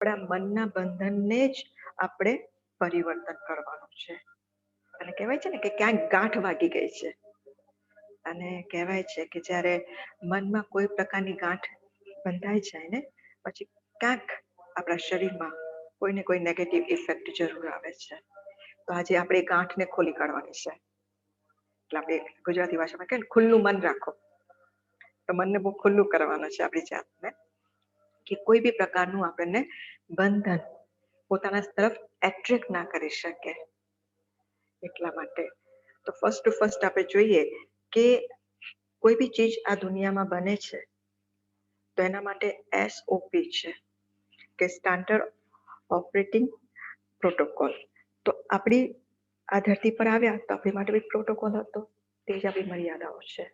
આપણા મનના બંધનને જ આપણે પરિવર્તન કરવાનું છે. અને કહેવાય છે ને કે ક્યાંક ગાંઠ વાગી ગઈ છે, અને કહેવાય છે કે જ્યારે મનમાં કોઈ પ્રકારની ગાંઠ બંધાઈ જાય ને, પછી ક્યાંક આપણા શરીરમાં કોઈને કોઈ નેગેટિવ ઇફેક્ટ જરૂર આવે છે. તો આજે આપણે ગાંઠને ખોલી કાઢવાની છે. એટલે આપણે ગુજરાતી ભાષામાં કહે ને, ખુલ્લું મન રાખો. તો મનને બહુ ખુલ્લું કરવાનું છે આપણી જાતને, કે કોઈ બી પ્રકારનું આપણને બંધન પોતાના તરફ એટ્રેક્ટ ના કરી શકે. એટલા માટે તો ફર્સ્ટ આપણે જોઈએ કે કોઈ બી ચીજ આ દુનિયામાં બને છે તો એના માટે SOP છે, કે સ્ટાન્ડર્ડ ઓપરેટિંગ પ્રોટોકોલ. તો આપણી આ ધરતી પર આવ્યા તો આપણી માટે બી પ્રોટોકોલ હતો, તે જ આપણી મર્યાદાઓ છે,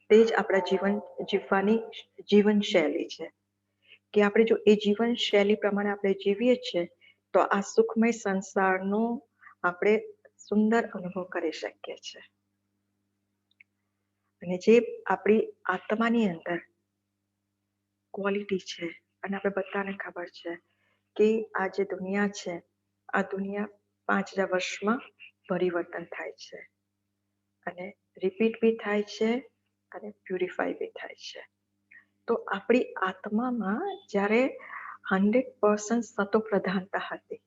તે જ આપણા જીવન જીવવાની જીવનશૈલી છે. કે આપણે જો એ જીવનશૈલી પ્રમાણે આપણે જીવીએ છીએ તો આ સુખમય સંસારનો આપણે સુંદર અનુભવ કરી શકીએ છીએ. અને જે આપણી આત્માની અંદર ક્વોલિટી છે, અને આપણે બધાને ખબર છે કે આ જે દુનિયા છે, આ દુનિયા 5000 વર્ષમાં પરિવર્તન થાય છે, અને રિપીટ બી થાય છે, અને પ્યુરિફાય બી થાય છે. તો આપણી આત્મામાં જ્યારે 100% સતોપ્રધાનતા હતી,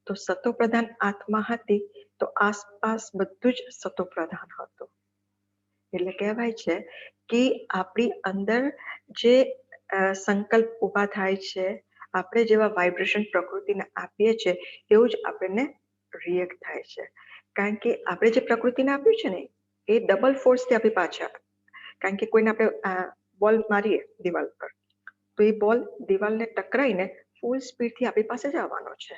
તો સતોપ્રધાન આત્મા હતી તો આસપાસ બધું જ સતોપ્રધાન હતું. એટલે કહેવાય છે કે આપણી અંદર જે સંકલ્પ ઊભા થાય છે, આપણે જેવા વાઇબ્રેશન પ્રકૃતિને આપીએ છીએ એવું જ આપણને રિએક્ટ થાય છે. કારણ કે આપણે જે પ્રકૃતિને આપ્યું છે ને એ ડબલ ફોર્સથી આપણી પાછા, કારણ કે કોઈને આપણે બોલ મારીએ દિવાલ પર તો એ બોલ દિવાલને ટકરાઈને ફૂલ સ્પીડથી આપણી પાસે જ આવવાનો છે.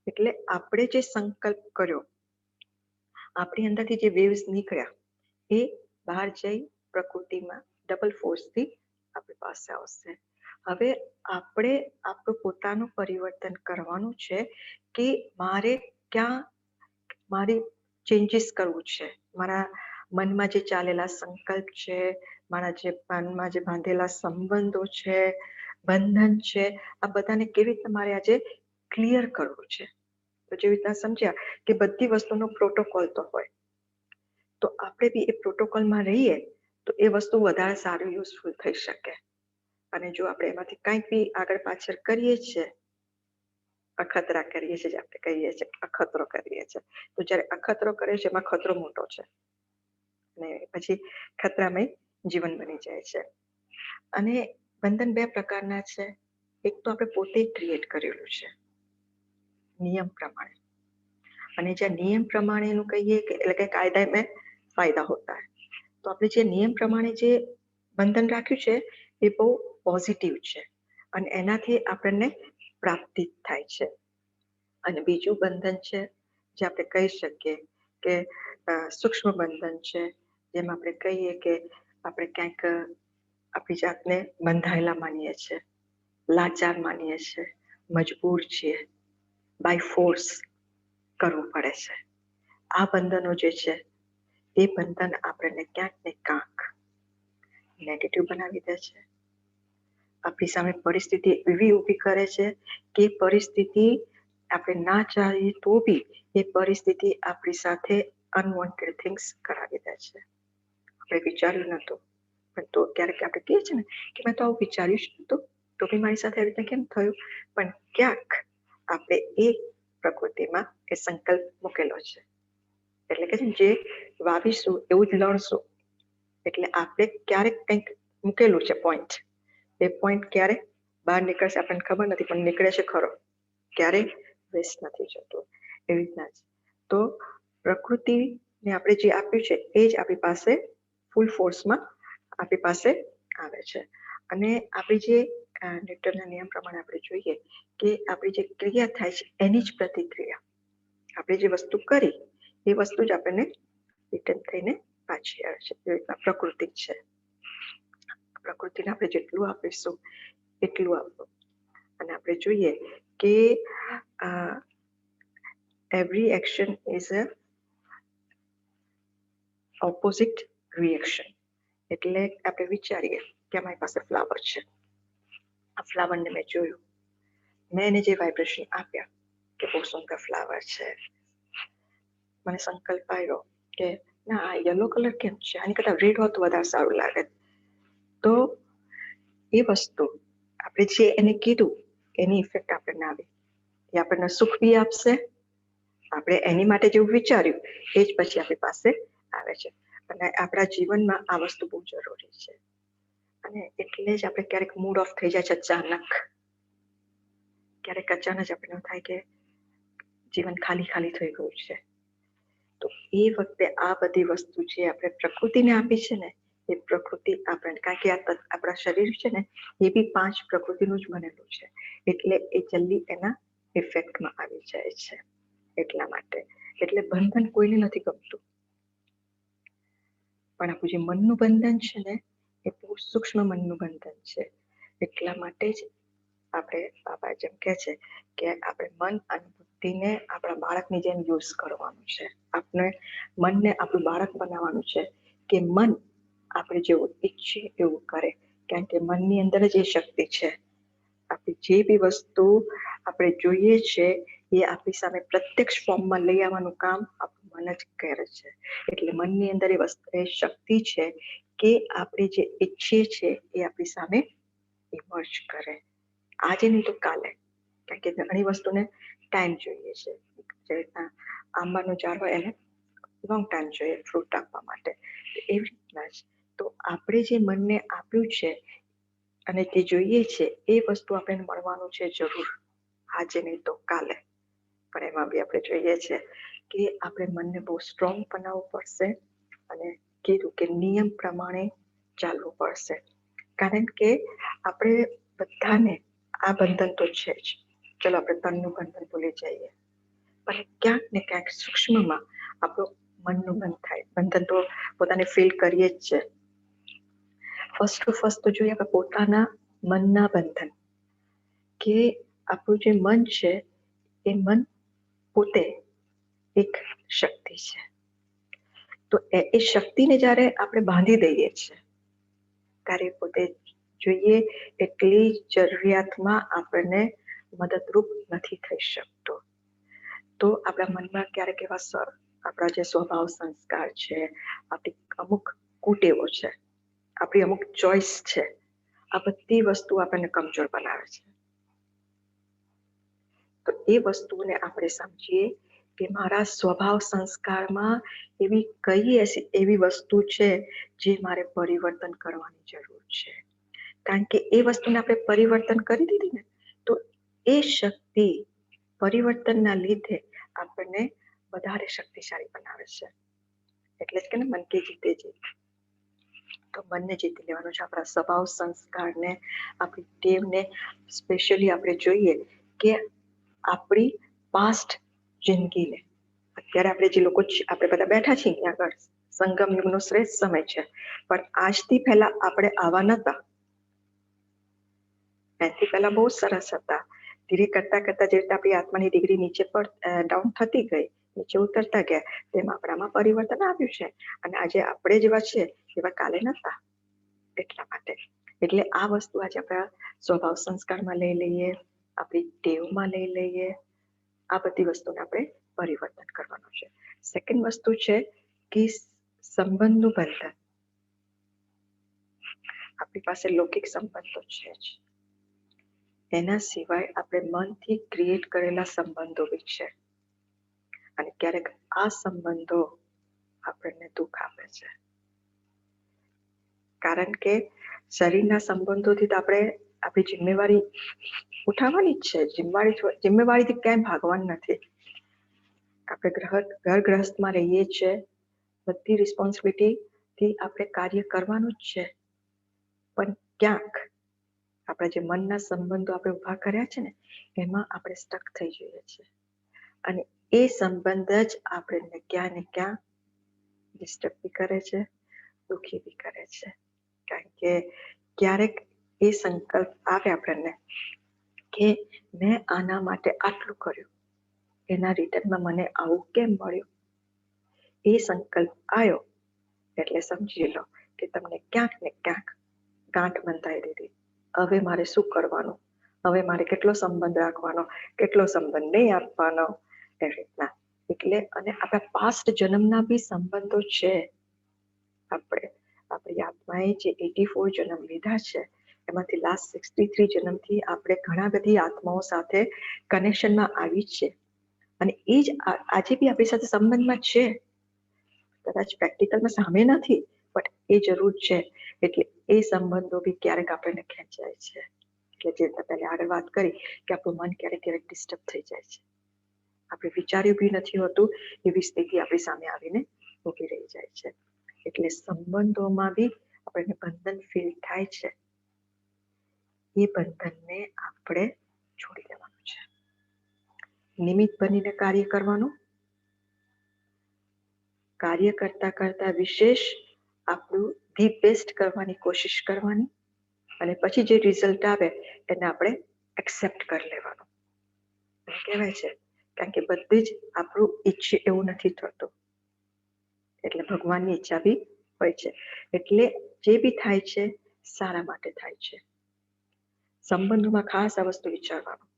એટલે આપણે જે સંકલ્પ કર્યો, આપણી અંદરથી જે વેવ્સ નીકળ્યા, એ બહાર જઈ પ્રકૃતિમાં ડબલ ફોર્સથી આપણી પાસે આવશે. હવે આપણે આપણું પોતાનું પરિવર્તન કરવાનું છે કે મારે ક્યાં મારી ચેન્જીસ કરવું છે. મારા મનમાં જે ચાલેલા સંકલ્પ છે, મારા જે મનમાં જે બાંધેલા સંબંધો છે, બંધન છે, આ બધાને કેવી રીતે મારે આજે ક્લિયર કરવું છે. તો જેવી રીતના સમજ્યા કે બધી વસ્તુનો પ્રોટોકોલ તો હોય, તો આપણે બી એ પ્રોટોકોલમાં રહીએ તો એ વસ્તુ વધારે સારું યુઝફુલ થઈ શકે. અને જો આપણે એમાંથી કંઈક બી આગળ પાછળ કરીએ છીએ, અખતરા કરીએ છીએ, આપણે કહીએ છીએ અખતરો કરીએ છીએ, તો જ્યારે અખતરો કરીએ છીએ એમાં ખતરો મોટો છે, અને પછી ખતરામય જીવન બની જાય છે. અને બંધન બે પ્રકારના છે. એક તો આપણે પોતે ક્રિએટ કરેલું છે નિયમ પ્રમાણે, અને જ્યાં નિયમ પ્રમાણેનું કહીએ કે એટલે કે કાયદા મેં ફાયદા હોતા હૈ. તો આપણે જે નિયમ પ્રમાણે જે બંધન રાખ્યું છે એ બહુ પોઝિટિવ છે, અને એનાથી આપણને પ્રાપ્તિ થાય છે. અને બીજું બંધન છે જે આપણે કહી શકીએ કે સૂક્ષ્મ બંધન છે, જેમાં આપણે કહીએ કે આપણે ક્યાંક આપણી જાતને બંધાયેલા માનીએ છીએ, લાચાર માનીએ છીએ, મજબૂર છીએ, બાય ફોર્સ કરવું પડે છે. આ બંધનો જે છે એ બંધન આપણને ક્યાંક ને ક્યાંક નેગેટિવ બનાવી દે છે. આપણી સામે પરિસ્થિતિ એવી ઊભી કરે છે કે પરિસ્થિતિ આપણે ના ચાહીએ તો બી એ પરિસ્થિતિ આપણી સાથે અનવોન્ટેડ થિંગ્સ કરાવી દે છે. આપણે વિચાર્યું નહોતું, પણ તો ક્યારેક આપણે કહીએ છીએ ને કે મેં તો આવું વિચાર્યું જ નહોતું, તો બી મારી સાથે આવી રીતે કેમ થયું. પણ ક્યાંક આપણે એ પ્રકૃતિમાં એ સંકલ્પ મૂકેલો છે. એટલે કે જે વાવીશું એવું જ લણશું. એટલે આપણે ક્યારેક કંઈક મૂકેલું છે પોઈન્ટ, એ પોઈન્ટ ક્યારે બહાર નીકળશે આપણને ખબર નથી, પણ નીકળે છે ખરો, ક્યારેય વેસ્ટ નથી જતું. એવી રીતના જ તો પ્રકૃતિને આપણે જે આપ્યું છે એ જ આપણી પાસે ફૂલ ફોર્સમાં આપણી પાસે આવે છે. અને આપણી જે ન્યૂટનના નિયમ પ્રમાણે આપણે જોઈએ કે આપણી જે ક્રિયા થાય છે એની જ પ્રતિક્રિયા, આપણે જે વસ્તુ કરી એ વસ્તુ જ આપણને રિટર્ન થઈને પાછી આવે છે. એવી રીતના પ્રકૃતિ છે. પ્રકૃતિને આપણે જેટલું આપીશું એટલું આપવું. અને આપણે જોઈએ કે every action is a opposite reaction. એટલે આપણે વિચારીએ કે અમારી પાસે ફ્લાવર છે, આ ફ્લાવરને મેં જોયું, મેં એને જે વાઇબ્રેશન આપ્યા કે બહુ સુંદર ફ્લાવર છે, મને સંકલ્પ આવ્યો કે ના આ યલો કલર કેમ છે, આની કરતા રેડ હોત તો વધારે સારું લાગે. તો એ વસ્તુ આપણે જે એને કીધું એની ઇફેક્ટ આપણને આવી, એ આપણને સુખ બી આપશે, આપણે એની માટે જેવું વિચાર્યું એ જ પછી આપણી પાસે આવે છે. અને આપણા જીવનમાં આ વસ્તુ બહુ જરૂરી છે. અને એટલે જ આપણે ક્યારેક મૂડ ઓફ થઈ જાય છે અચાનક, ક્યારેક અચાનક જ આપણે થાય કે જીવન ખાલી ખાલી થઈ ગયું છે. તો એ વખતે આ બધી વસ્તુ જે આપણે પ્રકૃતિને આપી છે ને, એ પ્રકૃતિ આપણને, કારણ કે આપણા શરીર છે ને એ બી 5 પ્રકૃતિનું જ બનેલું છે, એટલે એ જલ્દી એના ઇફેક્ટમાં આવી જાય છે. એટલા માટે એટલે બંધન કોઈને નથી ગમતું, પણ આપણું જે મનનું બંધન છે ને એ બહુ સૂક્ષ્મ મનનું બંધન છે. એટલા માટે જ આપણે બાબા જેમ કે છે કે આપણે મન અને બુદ્ધિને આપણા બાળકની જેમ યુઝ કરવાનું છે. આપણે મનને આપણું બાળક બનાવવાનું છે કે મન આપણે જેવું ઈચ્છીએ એવું કરે, કારણ કે મનની અંદર જ એ શક્તિ છે. આપણી જે બી વસ્તુ આપણે જોઈએ છે એ આપણી સામે પ્રત્યક્ષ ફોર્મમાં લઈ આવવાનું કામ આપણું મન જ કરે છે. એટલે મનની અંદર એ વસ્તુ, એ શક્તિ છે કે આપણે જે ઈચ્છીએ છીએ એ આપણી સામે ઇમર્જ કરે, આજે નહીં તો કાલે. કારણ કે ઘણી વસ્તુને ટાઈમ જોઈએ છે, જે રીતના આંબાનું ઝાડ હોય એને લોંગ ટાઈમ જોઈએ ફ્રૂટ આપવા માટે, એવી રીતના જ તો આપણે જે મનને આપ્યું છે અને તે જોઈએ છે એ વસ્તુ આપણને મળવાનું છે જરૂર, આજે નહીં તો કાલે. પણ એમાં બી આપણે જોઈએ છે કે આપણે મનને બહુ સ્ટ્રોંગ બનાવવું પડશે અને કીધું કે નિયમ પ્રમાણે ચાલવું પડશે. કારણ કે આપણે બધાને આ બંધન તો છે જ, ચલો આપણે તનનું બંધન ભૂલી જઈએ, પણ ક્યાંક ને ક્યાંક સૂક્ષ્મમાં આપણું મનનું બંધન તો પોતાને ફીલ કરીએ જ છે. ફર્સ્ટ તો જોઈએ આપણે પોતાના મનના બંધન, કે આપણું જે મન છે એ મન પોતે એક શક્તિ છે. તો એ શક્તિને જ્યારે આપણે બાંધી દઈએ છીએ ત્યારે પોતે જોઈએ એટલી જરૂરિયાતમાં આપણને મદદરૂપ નથી થઈ શકતો. તો આપણા મનમાં ક્યારેક એવા આપણા જે સ્વભાવ સંસ્કાર છે, આપણી અમુક કુટેવો છે, આપણી અમુક ચોઈસ છે, આ બધી વસ્તુ આપણને કમજોર બનાવે છે. તો એ વસ્તુને આપણે સમજીએ કે મારા સ્વભાવ સંસ્કારમાં એવી કઈ એવી વસ્તુ છે જે મારે પરિવર્તન કરવાની જરૂર છે. કારણ કે એ વસ્તુને આપણે પરિવર્તન કરી દીધી ને તો એ શક્તિ પરિવર્તનના લીધે આપણને વધારે શક્તિશાળી બનાવે છે. એટલે જ કે ને મન કી જીતે જીત. તો મનને જીતી લેવાનું છે, આપણા સ્વભાવ સંસ્કારને, આપણી ટેવને. સ્પેશિયલી આપણે જોઈએ કે આપણી પાસ્ટ જિંદગીને, અત્યારે આપણે જે લોકો આપણે બધા બેઠા છીએ ત્યાં આગળ સંગમ યુગનો શ્રેષ્ઠ સમય છે, પણ આજથી પહેલા આપણે આવા નતા. એનાથી પહેલા બહુ સરસ હતા. ધીરે કરતા કરતા જે રીતે આપણી આત્માની ડિગ્રી નીચે પર ડાઉન થતી ગઈ, નીચે ઉતરતા ગયા, તેમાં આપણામાં પરિવર્તન આવ્યું છે. અને આજે આપણે જેવા છે એવા કાલે નતા. એટલા માટે એટલે આ વસ્તુ આજે આપણા સ્વભાવ સંસ્કારમાં લઈ લઈએ, આપણી ટેવમાં લઈ લઈએ, આ બધી વસ્તુને આપણે પરિવર્તન કરવાનું છે. સેકન્ડ વસ્તુ છે કે સંબંધનું બંધન. આપણી પાસે લૌકિક સંબંધ તો છે જ, એના સિવાય આપણે મનથી ક્રિએટ કરેલા સંબંધો બી છે. અને ક્યારેક આ સંબંધો આપણને દુઃખ આપે છે, કારણ કે શરીરના સંબંધોથી તો આપણે આપણી જિમ્મેવારી ઉઠાવવાની જ છે. જિમ્મેવારીથી ક્યાંય ભાગવાનું નથી. આપણે ઘર ગ્રહસ્થમાં રહીએ છીએ, બધી રિસ્પોન્સિબિલિટીથી આપણે કાર્ય કરવાનું જ છે. પણ ક્યાંક આપણા જે મનના સંબંધો આપણે ઉભા કર્યા છે ને એમાં આપણે સ્ટક થઈ જઈએ છીએ, અને એ સંબંધ જ આપણને ક્યાં ને ક્યાં ડિસ્ટર્બ બી કરે છે, દુઃખી બી કરે છે. કારણ કે ક્યારેક એ સંકલ્પ આવે આપણને કે મેં આના માટે આટલું કર્યું, એના રિટર્નમાં મને આવું કેમ મળ્યું. એ સંકલ્પ આવ્યો એટલે સમજી લો કે તમને ક્યાંક ને ક્યાંક ગાંઠ બંધાઈ દીધી. હવે મારે શું કરવાનું, હવે મારે કેટલો સંબંધ રાખવાનો, કેટલો સંબંધ નહીં આપવાનો, એ રીતના. એટલે અને આપણા પાસ્ટ જન્મના બી સંબંધો છે. આપણી આત્માએ જે 84 જન્મ લીધા છે એમાંથી લાસ્ટ 63 જન્મથી આપણે ઘણા બધી આત્માઓ સાથે કનેક્શનમાં આવી છે અને એ જ આજે બી આપણી સાથે સંબંધમાં છે. કદાચ પ્રેક્ટિકલમાં સામે નથી, બટ એ જરૂર છે. એટલે એ સંબંધો બી ક્યારેક આપણને ખેંચાય છે. એટલે જે પહેલા આગળ વાત કરી કે આપણું મન ક્યારેક ક્યારેક ડિસ્ટર્બ થઈ જાય છે. આપણે વિચાર્યું બી નથી હોતું એવી સ્થિતિ આપણી સામે આવીને ઊભી રહી જાય છે. એટલે સંબંધોમાં બી આપણને બંધન ફીલ થાય છે. એ બંધનને આપણે છોડી દેવાનું છે. નિમિત્ત બનીને કાર્ય કરવાનું, કાર્ય કરતા કરતા વિશેષ આપણું ધી બેસ્ટ કરવાની કોશિશ કરવાની અને પછી જે રિઝલ્ટ આવે એને આપણે એક્સેપ્ટ કરી લેવાનું. કહેવાય છે કારણ કે બધી જ આપણું ઈચ્છે એવું નથી થતું, એટલે ભગવાનની ઈચ્છા બી હોય છે. એટલે જે બી થાય છે સારા માટે થાય છે. સંબંધોમાં ખાસ આ વસ્તુ વિચારવાનું,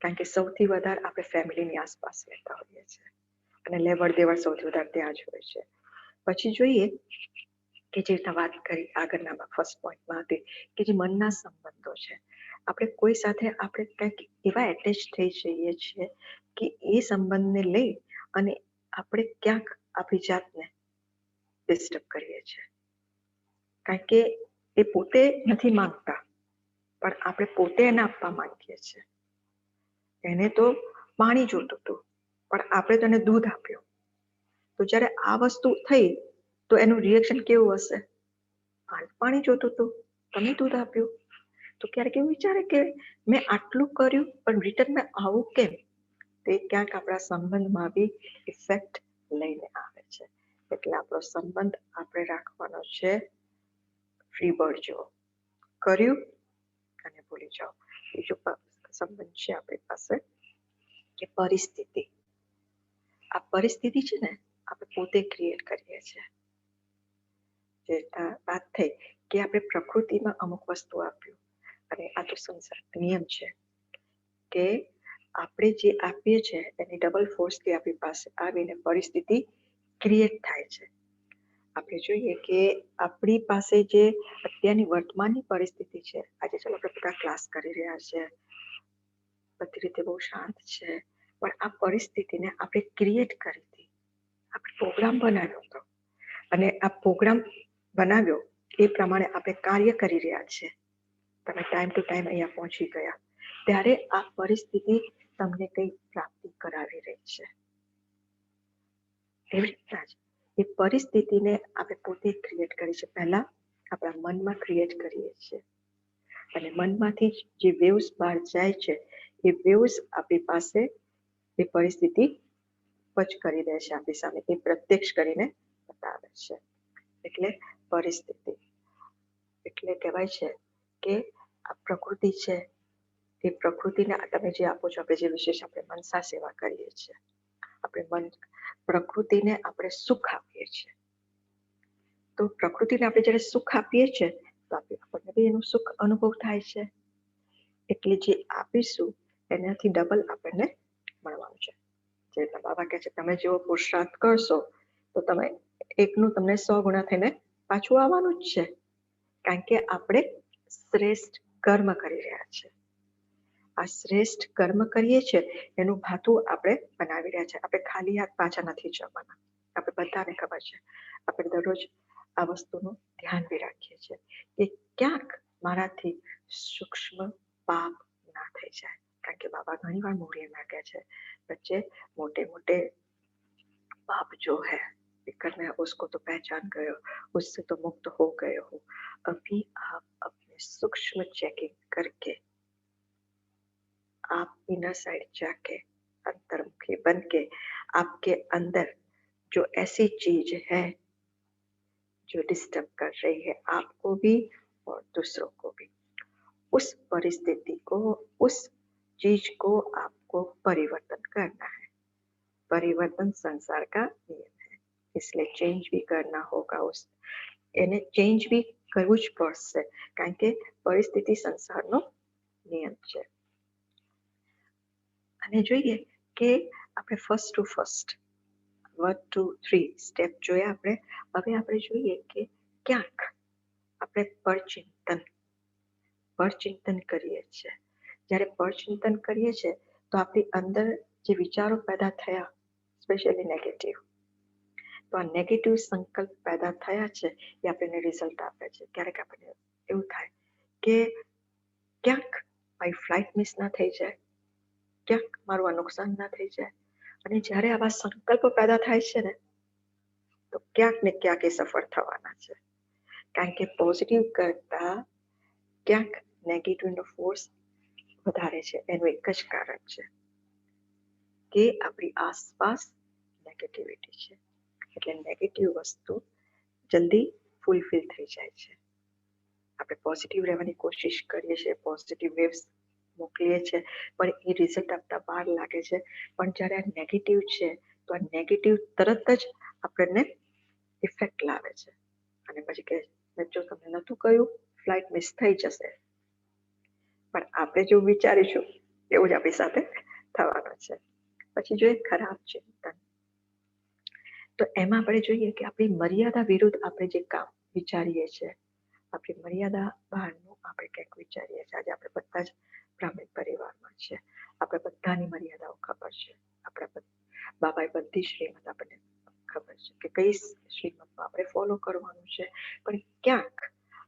કારણ કે સૌથી વધારે આપણે ફેમિલીની આસપાસ રહેતા હોઈએ છીએ અને લેવડ દેવડ સૌથી વધારે ત્યાં જ હોય છે. પછી જોઈએ કે જે રીતના વાત કરી આગળના ફર્સ્ટ પોઈન્ટમાં હતી કે જે મનના સંબંધો છે. આપણે કોઈ સાથે આપણે કંઈક એવા એટેચ થઈ જઈએ છીએ કે એ સંબંધને લઈ અને આપણે ક્યાંક આપણી જાતને ડિસ્ટર્બ કરીએ છીએ. કારણ કે એ પોતે નથી માંગતા, પણ આપણે પોતે એને આપવા માંગીએ છીએ. એને તો પાણી જોતું હતું, પણ આપણે તેને દૂધ આપ્યું. તો જ્યારે આ વસ્તુ થઈ તો એનું રિએક્શન કેવું હશે? પાણી જોતું હતું, તમે દૂધ આપ્યું. તો ક્યારેક એવું વિચારે કે મેં આટલું કર્યું પણ રિટર્નમાં આવું કેમ? તે ક્યાંક આપણા સંબંધમાં બી ઇફેક્ટ લઈને આવે છે. એટલે આપણો સંબંધ આપણે રાખવાનો છે ફ્રી બર્ડ જેવો, કર્યું અને ભૂલી જાઓ. બીજો સંબંધ છે આપણી પાસે કે પરિસ્થિતિ. આ પરિસ્થિતિ છે ને આપણે પોતે ક્રિએટ કરીએ છીએ. જે વાત થઈ કે આપણે પ્રકૃતિમાં અમુક વસ્તુ આપ્યું અને આ તો સંસાર નિયમ છે કે આપણે જે આપીએ છીએ એની ડબલ ફોર્સથી આપણી પાસે આવીને પરિસ્થિતિ ક્રિએટ થાય છે. આપણે જોઈએ કે આપણી પાસે જે અત્યારની વર્તમાનની પરિસ્થિતિ છે, આજે ચાલો આપણે બધા ક્લાસ કરી રહ્યા છે, બધી રીતે બહુ શાંત છે, પણ આ પરિસ્થિતિને આપણે ક્રિએટ કરી હતી. આપણે પ્રોગ્રામ બનાવ્યો હતો અને આ પ્રોગ્રામ બનાવ્યો એ પ્રમાણે આપણે કાર્ય કરી રહ્યા છીએ. તમે ટાઈમ ટુ ટાઈમ અહીંયા પહોંચી ગયા, ત્યારે આ પરિસ્થિતિ તમને કઈ પ્રાપ્તિ કરાવી રહી છે. એવી રીતના જ એ પરિસ્થિતિને આપણે પોતે ક્રિએટ કરી છે. પહેલા આપણા મનમાં ક્રિએટ કરીએ છીએ અને મનમાંથી જે વેવ્સ બહાર જાય છે એ વેવ્સ આપણી પાસે એ પરિસ્થિતિ પચ કરી દે છે આપણી સામે, એ પ્રત્યક્ષ કરીને બતાવે છે. એટલે પરિસ્થિતિ એટલે કહેવાય છે કે આ પ્રકૃતિ છે, એ પ્રકૃતિને તમે જે આપો છો, આપણે જે વિશેષ આપણે મનસા સેવા કરીએ છીએ, આપણે પ્રકૃતિને આપણે સુખ આપીએ છીએ. તો પ્રકૃતિને આપણે જ્યારે સુખ આપીએ છીએ તો આપણને બી એનું સુખ અનુભવ થાય છે. એટલે જે આપીશું એનાથી ડબલ આપણને મળવાનું છે. જે બાબા કહે છે તમે જેવો પુરુષાર્થ કરશો તો તમે એકનું તમને 100 ગુણા થઈને પાછું આવવાનું જ છે. કારણ કે આપણે શ્રેષ્ઠ કર્મ કરી રહ્યા છીએ. આ શ્રેષ્ઠ કર્મ કરીએ છીએ એનું ભાથું આપણે બનાવી રહ્યા છીએ. આપણે ખાલી હાથ પાછા નથી જવાના. આપણે બધાને ખબર છે. આપણે દરરોજ આ વસ્તુનું ધ્યાન બી રાખીએ છીએ કે ક્યાંક મારાથી સૂક્ષ્મ પાપ ના થઈ જાય. કારણ કે બાબા ઘણી વાર મોઢે નાખે છે बच्चे मोटे मोटे पाप जो है फिक्र में उसको तो पहचान गए हो, उससे तो मुक्त हो गए हो. अभी आप अपने सूक्ष्म चेकिंग करके आप इनर साइड जाके अंतर्मुखी बन के आपके अंदर जो ऐसी चीज है जो डिस्टर्ब कर रही है आपको भी और दूसरों को भी, उस परिस्थिति को, उस चीज को आपको परिवर्तन करना है. परिवर्तन संसार का नियम है, इसलिए चेंज भी करना होगा. उस એને ચેન્જ બી કરવું જ પડશે કારણ કે પરિસ્થિતિ સંસારનો નિયમ છે. અને જોઈએ કે આપણે ફર્સ્ટ ટુ ફર્સ્ટ 1 2 3 સ્ટેપ જોયા આપણે. હવે આપણે જોઈએ કે ક્યાંક આપણે પરચિંતન કરીએ છીએ. જ્યારે પરચિંતન કરીએ છીએ તો આપણી અંદર જે વિચારો પેદા થયા, સ્પેશિયલી નેગેટિવ, તો આ નેગેટિવ સંકલ્પ પેદા થયા છે એ આપણને રિઝલ્ટ આપે છે. ક્યારેક આપણને એવું થાય કે ક્યાંક મારી ફ્લાઇટ મિસ ના થઈ જાય, ક્યાંક મારું આ નુકસાન ના થઈ જાય. અને જ્યારે આવા સંકલ્પો પેદા થાય છે ને, તો ક્યાંક ને ક્યાંક એ સફળ થવાના છે. કારણ કે પોઝિટિવ કરતા ક્યાંક નેગેટિવનો ફોર્સ વધારે છે. એનું એક જ કારણ છે કે આપણી આસપાસ નેગેટિવિટી છે. એટલે નેગેટિવ વસ્તુ જલ્દી ફૂલફિલ થઈ જાય છે. આપણે પોઝિટિવ રહેવાની કોશિશ કરીએ છીએ, પોઝિટિવ વેવ્સ મોકલીએ છીએ, પણ એ રિઝલ્ટ આપતા વાર લાગે છે. પણ જ્યારે આ નેગેટિવ છે તો આ નેગેટિવ તરત જ આપણને ઇફેક્ટ લાવે છે. અને પછી કે જો તમને નહોતું કહ્યું, ફ્લાઇટ મિસ થઈ જશે. પણ આપણે જો વિચારીશું એવું જ આપણી સાથે થવાનું છે. પછી જોઈએ ખરાબ ચિંતન. તો એમાં આપણે જોઈએ કે આપણી મર્યાદા વિરુદ્ધ આપણે જે કામ વિચારીએ છીએ, આપણી મર્યાદા બહારનું આપણે કંઈક વિચારીએ છીએ. આજે આપણે બધા જ બ્રાહ્મણ પરિવારમાં છે, આપણે બધાની મર્યાદાઓ ખબર છે. આપણા બાબાએ બધી શ્રીમત આપણને ખબર છે કે કઈ શ્રીમતમાં આપણે ફોલો કરવાનું છે. પણ ક્યાંક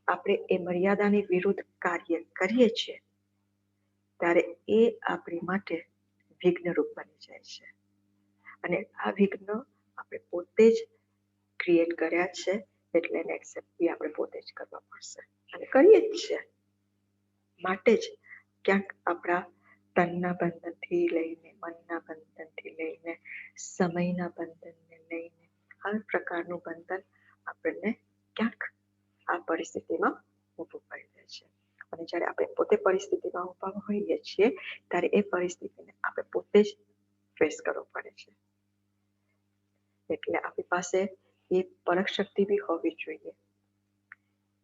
આપણે એ મર્યાદાની વિરુદ્ધ કાર્ય કરીએ છીએ ત્યારે એ આપણી માટે વિઘ્નરૂપ બની જાય છે. અને આ વિઘ્ન આપણે પોતે જ ક્રિએટ કર્યા છે. એટલે એને એક્સેપ્ટ બી આપણે પોતે જ કરવા પડશે અને કરીએ જ છે. માટે જ ક્યાંક આપણા તનના બંધનથી લઈને, મનના બંધનથી લઈને, સમયના બંધનને લઈને હર પ્રકારનું બંધન આપણને ક્યાંક આ પરિસ્થિતિમાં ઊભું કરી દે છે. અને જ્યારે આપણે પોતે પરિસ્થિતિમાં ઊભા હોઈએ છીએ ત્યારે એ પરિસ્થિતિને આપણે પોતે જ ફેસ કરવો પડે છે. એટલે આપણી પાસે એ પરખ શક્તિ બી હોવી જોઈએ.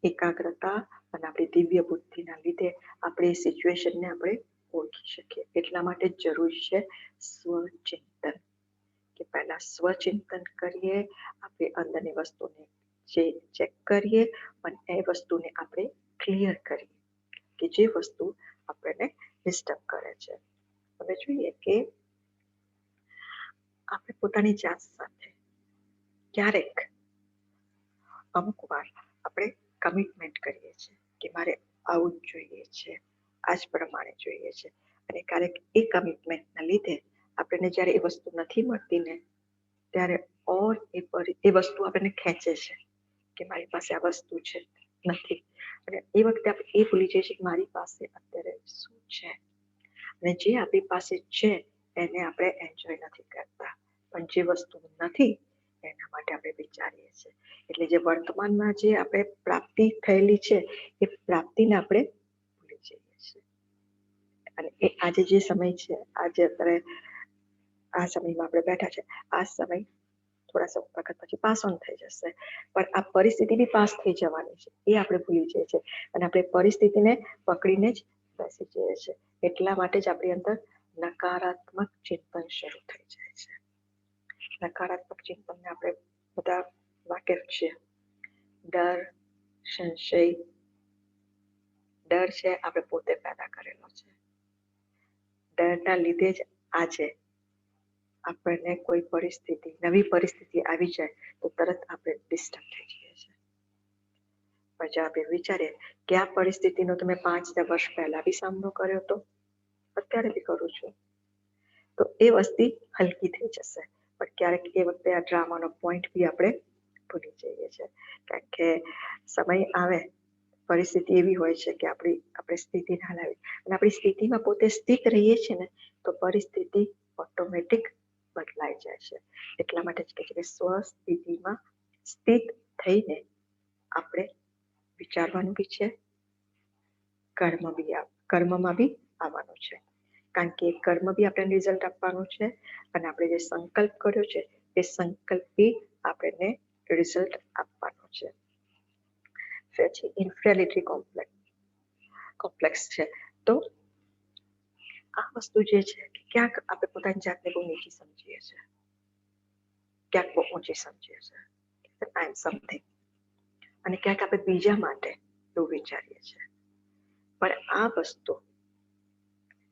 એકાગ્રતા અને આપણી દિવ્ય બુદ્ધિના લીધે આપણે એ સિચ્યુએશનને આપણે ઓળખી શકીએ. એટલા માટે જ જરૂરી છે સ્વચિંતન. કે પહેલા સ્વચિંતન કરીએ, આપણે અંદરની વસ્તુને ચેક કરીએ અને એ વસ્તુને આપણે ક્લિયર કરીએ કે જે વસ્તુ આપણને ડિસ્ટર્બ કરે છે. હવે જોઈએ કે આપણે પોતાની જાત સાથે ક્યારેક અમુક વાર આપણે કમિટમેન્ટ કરીએ છીએ કે મારે આવું જ જોઈએ છે, આ જ પ્રમાણે જોઈએ છે. અને ક્યારેક એ કમિટમેન્ટના લીધે આપણને જ્યારે એ વસ્તુ નથી મળતી ને ત્યારે ઓર એ વસ્તુ આપણને ખેંચે છે કે મારી પાસે આ વસ્તુ છે, નથી. અને એ વખતે આપણે એ ભૂલી જઈએ છીએ કે મારી પાસે અત્યારે શું છે. અને જે આપણી પાસે છે એને આપણે એન્જોય નથી કરતા, પણ જે વસ્તુ નથી એના માટે આપણે વિચારીએ છીએ. એટલે જે વર્તમાનમાં જે આપણે પ્રાપ્તિ થયેલી છે એ પ્રાપ્તિને આપણે ભૂલી જઈએ છીએ. અને એ આજે જે સમય છે, આજે અત્યારે આ સમયમાં આપણે બેઠા છે, આ સમય થોડા વખત પછી પાસ ઓન થઈ જશે. પણ આ પરિસ્થિતિ બી પાસ થઈ જવાની છે એ આપણે ભૂલી જઈએ છીએ. અને આપણે પરિસ્થિતિને પકડીને જ બેસી જઈએ છીએ. એટલા માટે જ આપણી અંદર નકારાત્મક ચિંતન શરૂ થઈ જાય છે. નકારાત્મક ચિંતનને આપણે બધા વાકેફ છીએ. ડર, સંશય. ડર છે આપણે પોતે પેદા કરેલો છે. ડરના લીધે જ આજે આપણને કોઈ પરિસ્થિતિ, નવી પરિસ્થિતિ આવી જાય તો તરત આપણે ડિસ્ટર્બ થઈ જઈએ છીએ. પણ જો આપણે વિચારીએ કે આ પરિસ્થિતિનો તમે 5-10 વર્ષ પહેલા બી સામનો કર્યો હતો, અત્યારે બી કરું છું, તો એ વસ્તુ હલકી થઈ જશે. પણ ક્યારેક એ વખતે આ ડ્રામાનો પોઈન્ટ બી આપણે ભૂલી જઈએ છીએ. કારણ કે સમય આવે, પરિસ્થિતિ એવી હોય છે કે આપણે સ્થિતિ હલાવી અને આપણી સ્થિતિમાં પોતે સ્થિત રહીએ છીએ ને તો પરિસ્થિતિ ઓટોમેટિક બદલાઈ જાય છે. એટલા માટે જ કહે છે કે સ્વસ્થિતિમાં સ્થિત થઈને આપણે વિચારવાનું બી છે, કર્મમાં બી આવવાનું છે. કારણ કે કર્મ બી આપણને રિઝલ્ટ આપવાનું છે અને આપણે જે સંકલ્પ કર્યો છે એ સંકલ્પ બી આપણને રિઝલ્ટ આપવાનું છે. પછી ઇન્ફિડેલિટી કોમ્પ્લેક્સ છે. તો આ વસ્તુ જે છે કે ક્યાંક આપણે પોતાની જાતને બહુ નીચી સમજીએ છીએ, ક્યાંક બહુ ઊંચી સમજીએ છીએ, આઈ એમ સમથિંગ, અને ક્યાંક આપણે બીજા માટે એવું વિચારીએ છીએ. પણ આ વસ્તુ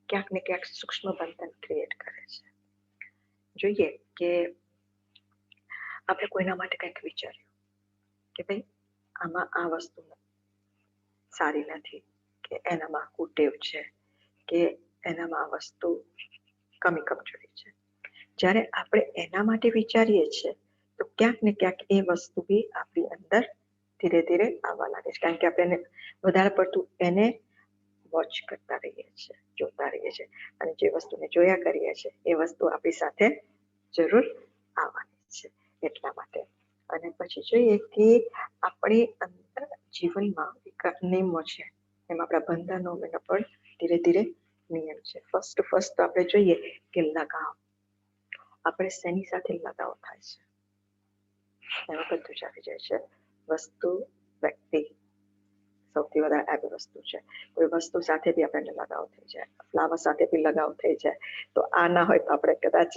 ક્યાંક ને ક્યાંક સૂક્ષ્મ બંધન ક્રિએટ કરે છે. જોઈએ કે આપણે કોઈના માટે કંઈક વિચાર્યું કે ભાઈ આમાં આ વસ્તુ સારી નથી, કે એનામાં કુટેવ છે, કે એનામાં આ વસ્તુ કમી કમજોરી છે. જ્યારે આપણે એના માટે વિચારીએ છીએ તો ક્યાંક ને ક્યાંક એ વસ્તુ બી આપણી અંદર ધીરે ધીરે આવવા લાગે છે, કારણ કે આપણે વધારે પડતું એને વોચ કરતા રહીએ છીએ, જોતા રહીએ છીએ, અને જે વસ્તુને જોયા કરીએ છીએ એ વસ્તુ આપણી સાથે જરૂર આવવાની છે. એટલા માટે અને પછી જોઈએ કે આપણે અંદર જીવનમાં નિયમો છે, એમ આપણા બંધનો પણ ધીરે ધીરે નિયમ છે. ફર્સ્ટ તો આપણે જોઈએ કે લગાવ, આપણે શેની સાથે લગાવ થાય છે એમાં બધું જ આવી જાય છે. વસ્તુ, વ્યક્તિ, સૌથી વધારે આવી વસ્તુ છે. કોઈ વસ્તુ સાથે બી આપણને લગાવ થઈ જાય, ફ્લાવર સાથે બી લગાવ થઈ જાય, તો આ ના હોય તો આપણે કદાચ